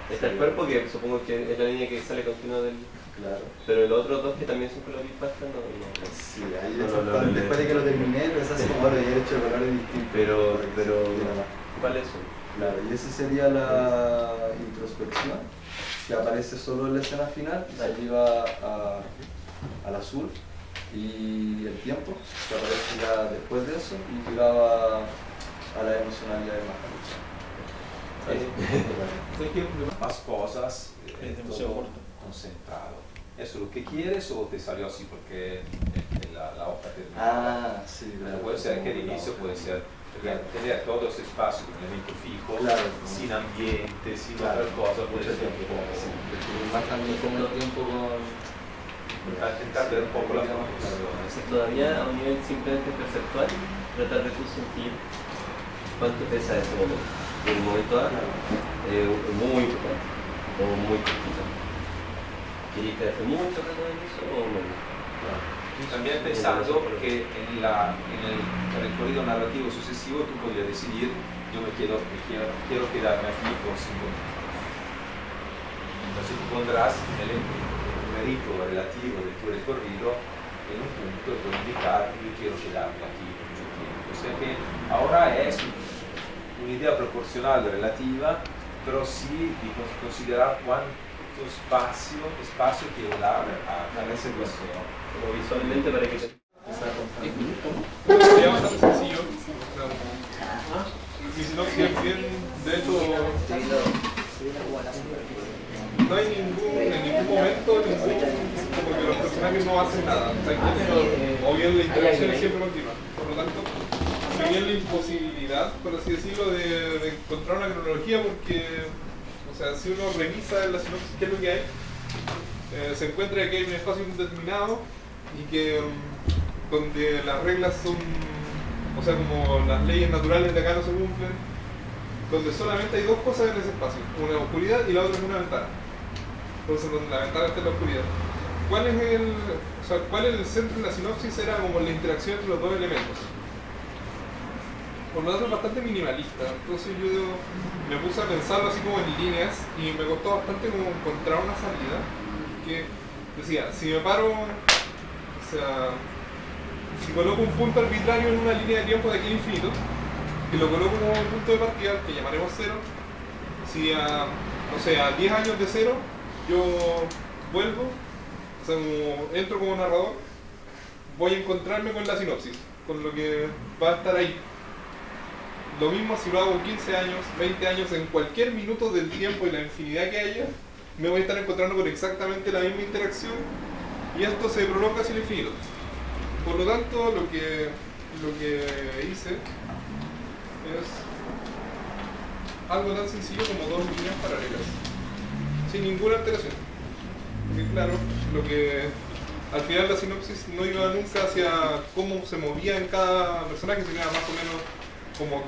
C: Está el cuerpo, que supongo que es la línea que sale continua del...
G: Claro.
C: Pero los otros dos que también son color pasta, no.
G: Sí, ahí después de que lo terminé, pensaste como ahora ya he hecho colores distintos.
C: Pero ¿cuáles son?
G: Claro, y esa sería la introspección, que aparece solo en la escena final, se lleva al azul, y el tiempo, que aparece ya después de eso, y llegaba a la emocionalidad más
A: Más cosas, todo concentrado. ¿Eso es lo que quieres o te salió así porque la hoja terminó?
G: Ah, sí, claro.
A: Puede ser que el inicio puede ser tener todo ese espacio con elemento fijo,
G: claro,
A: sin ambiente, sin
G: claro,
A: otra cosa, puede
G: mucho
A: ser
G: tiempo,
A: como...
G: sí, más también como el tiempo con...
A: A intentar ver un poco la proporción.
C: Todavía a un nivel simplemente perceptual, tratar de sentir cuánto pesa ese momento. En el momento A, muy importante, o muy cortito. ¿Queréis quedarte mucho rato en eso o no?
A: Y también pensando que en el recorrido narrativo sucesivo tú podrías decidir, yo quiero quedarme aquí por 5 minutos. Entonces tú pondrás el numerito relativo de tu recorrido en un punto y puedes indicar, yo quiero quedarme aquí por mucho tiempo. O sea que ahora es una idea proporcional relativa, pero sí de considerar cuánto espacio quiero dar a cada situación.
C: Como visualmente para que te...
F: Sería bastante sencillo. Y si no, si es bien, de hecho, no hay en ningún momento como que los personajes no hacen nada. O sea, o bien la interacción es siempre continua. Por lo tanto, si bien la imposibilidad, por así decirlo, de encontrar una cronología, porque, o sea, si uno revisa en la sinopsis qué es lo que hay, se encuentra que hay un espacio indeterminado y que donde las reglas son, o sea, como las leyes naturales de acá no se cumplen, donde solamente hay dos cosas en ese espacio, una oscuridad y la otra es una ventana. Entonces, donde la ventana está en la oscuridad. ¿Cuál es el centro de la sinopsis? Era como la interacción entre los dos elementos. Por lo tanto es bastante minimalista, entonces yo me puse a pensarlo así como en líneas y me costó bastante como encontrar una salida que decía, si me paro, o sea, si coloco un punto arbitrario en una línea de tiempo de aquí a infinito y lo coloco como un punto de partida que llamaremos 0, si a 10 años de 0 yo vuelvo, o sea, entro como narrador, voy a encontrarme con la sinopsis, con lo que va a estar ahí. Lo mismo si lo hago 15 años, 20 años, en cualquier minuto del tiempo y la infinidad que haya, me voy a estar encontrando con exactamente la misma interacción y esto se prolonga hacia el infinito. Por lo tanto, lo que hice es algo tan sencillo como dos líneas paralelas, sin ninguna alteración. Porque claro, lo que al final la sinopsis no iba nunca hacia cómo se movía en cada personaje, sino más o menos como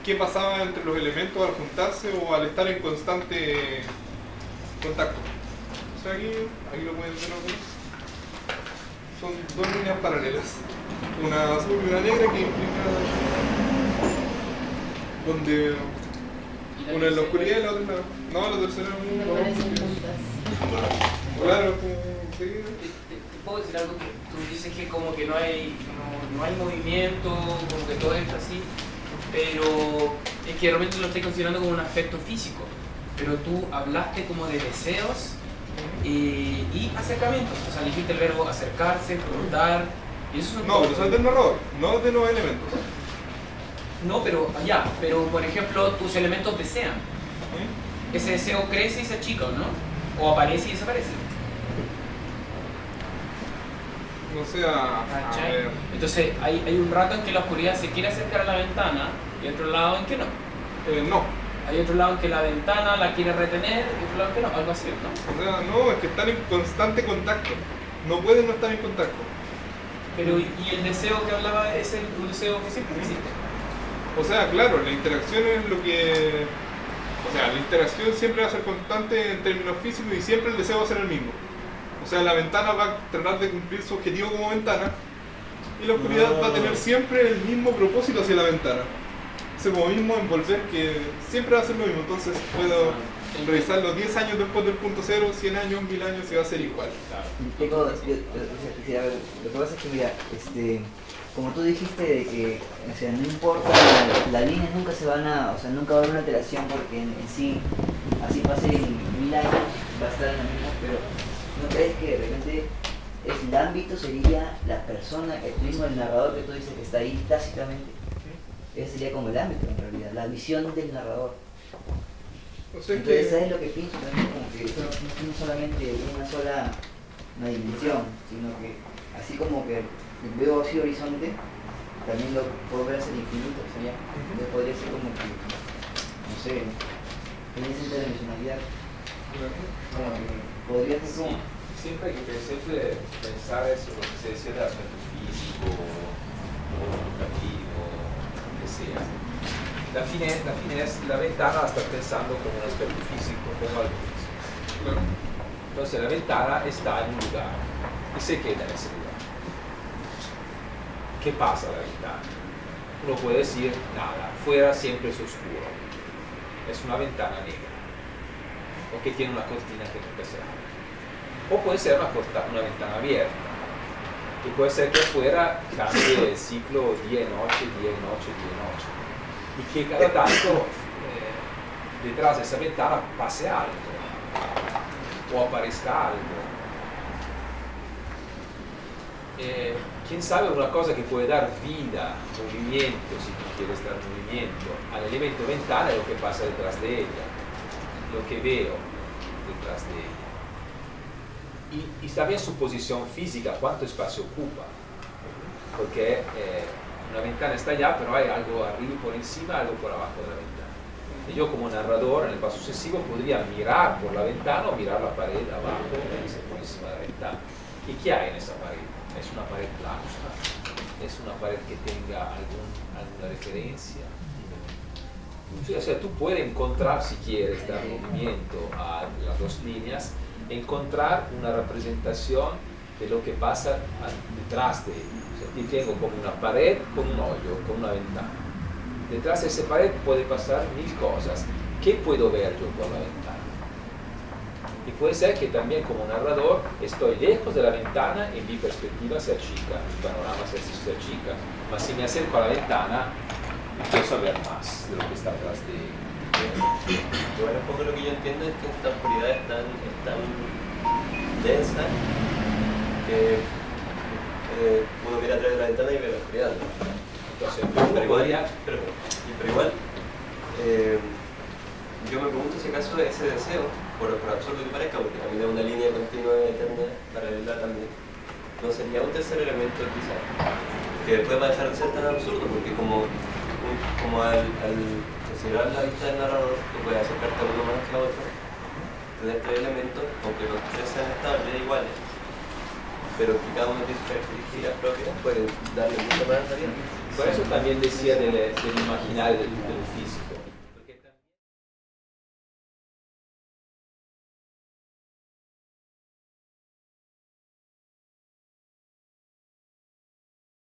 F: qué pasaba entre los elementos al juntarse o al estar en constante contacto. O sea, aquí lo pueden ver, ¿no? son dos líneas paralelas, una azul y una negra que implica donde una en la oscuridad y la otra en la... No, la tercera
H: Me
F: no.
H: parecen juntas.
F: Claro, como... Sí.
B: ¿Te puedo decir algo? Que tú dices que como que no hay movimiento, como que todo es así, pero es que realmente lo estoy considerando como un aspecto físico. Pero tú hablaste como de deseos y acercamientos. O sea, dijiste el verbo acercarse, preguntar, y eso es
F: No, pero eso es del narrador, no de los elementos.
B: No, pero allá, pero por ejemplo, tus elementos desean. Ese deseo crece y se achica, ¿o no? O aparece y desaparece.
F: No sé, a
B: ¿Cachai?
F: ver.
B: Entonces hay un rato en que la oscuridad se quiere acercar a la ventana y otro lado en que no.
F: No.
B: Hay otro lado en que la ventana la quiere retener y otro lado en que no, algo así, ¿no?
F: O sea, no, es que están en constante contacto. No pueden no estar en contacto.
B: Pero y el deseo que hablaba es un deseo que siempre existe.
F: O sea, claro, la interacción es lo que... O sea, la interacción siempre va a ser constante en términos físicos y siempre el deseo va a ser el mismo. O sea, la ventana va a tratar de cumplir su objetivo como ventana y la oscuridad va a tener siempre el mismo propósito hacia la ventana. Ese como mismo envolver que siempre va a ser lo mismo. Entonces puedo revisarlo 10 años después del punto cero, 100 años, 1000 años y va a ser igual.
D: Lo que pasa es que, mira, como tú dijiste, de que, o sea, no importa, las líneas nunca se van a, o sea, nunca va a haber una alteración porque en sí, así pase en 1000 años, va a estar en lo mismo, pero ¿no crees que de repente el ámbito sería la persona, el mismo el narrador que tú dices que está ahí tácitamente? Ese sería como el ámbito en realidad, la visión del narrador.
F: O sea,
D: Entonces, ¿sabes lo que pienso también? Como que no tiene solamente una dimensión, sino que así como que veo así horizonte, también lo puedo ver hacia el infinito, o sea, ya. Entonces podría ser como que, no sé, tiene esa interdimensionalidad. Como que podría ser como...
A: Siempre hay que pensar eso, lo que se decía del aspecto físico o educativo, lo que sea. La fine es, la ventana la está pensando como un aspecto físico, como algo físico. Entonces la ventana está en un lugar y se queda en ese lugar. ¿Qué pasa a la ventana? Uno puede decir, nada, fuera siempre es oscuro. Es una ventana negra. O que tiene una cortina que nunca se abre. O puede ser una ventana abierta. Y puede ser que afuera cambie el ciclo día y noche, día y noche, día y noche. Y que cada tanto detrás de esa ventana pase algo. O aparezca algo. Quién sabe, una cosa que puede dar vida, movimiento, si tú quieres dar movimiento al elemento ventana es lo que pasa detrás de ella, lo que veo detrás de ella. Y también su posición física, cuánto espacio ocupa, porque una ventana está allá, pero hay algo arriba por encima, algo por abajo de la ventana. Y yo como narrador en el paso sucesivo podría mirar por la ventana o mirar la pared abajo, por encima de la ventana. ¿Y qué hay en esa pared? Es una pared plana, es una pared que tenga alguna referencia. O sea, tú puedes encontrar, si quieres dar movimiento a las dos líneas, encontrar una representación de lo que pasa detrás de ella. O sea, aquí tengo como una pared con un hoyo, con una ventana. Detrás de esa pared puede pasar 1000 cosas. ¿Qué puedo ver yo por la ventana? Y puede ser que también como narrador estoy lejos de la ventana y mi perspectiva se achica, el panorama se achica, mas si me acerco a la ventana empiezo a ver más de lo que está atrás de ella.
C: Bueno, un poco lo que yo entiendo es que esta oscuridad es tan densa que puedo mirar a través de la ventana y ver la oscuridad, ¿no?
A: Entonces,
C: pero igual yo me pregunto si acaso ese deseo, por absurdo que parezca, porque también es una línea continua eterna paralela también, no sería un tercer elemento quizás, que después va a dejar de ser tan absurdo, porque como al considerar la vista del narrador, tú puedes acercarte a uno más que a otro, tener tres elementos, aunque los tres sean estables iguales, pero que cada uno tiene sus características propias, puede darle mucho más variedad.
A: Por eso también decía del imaginario del físico.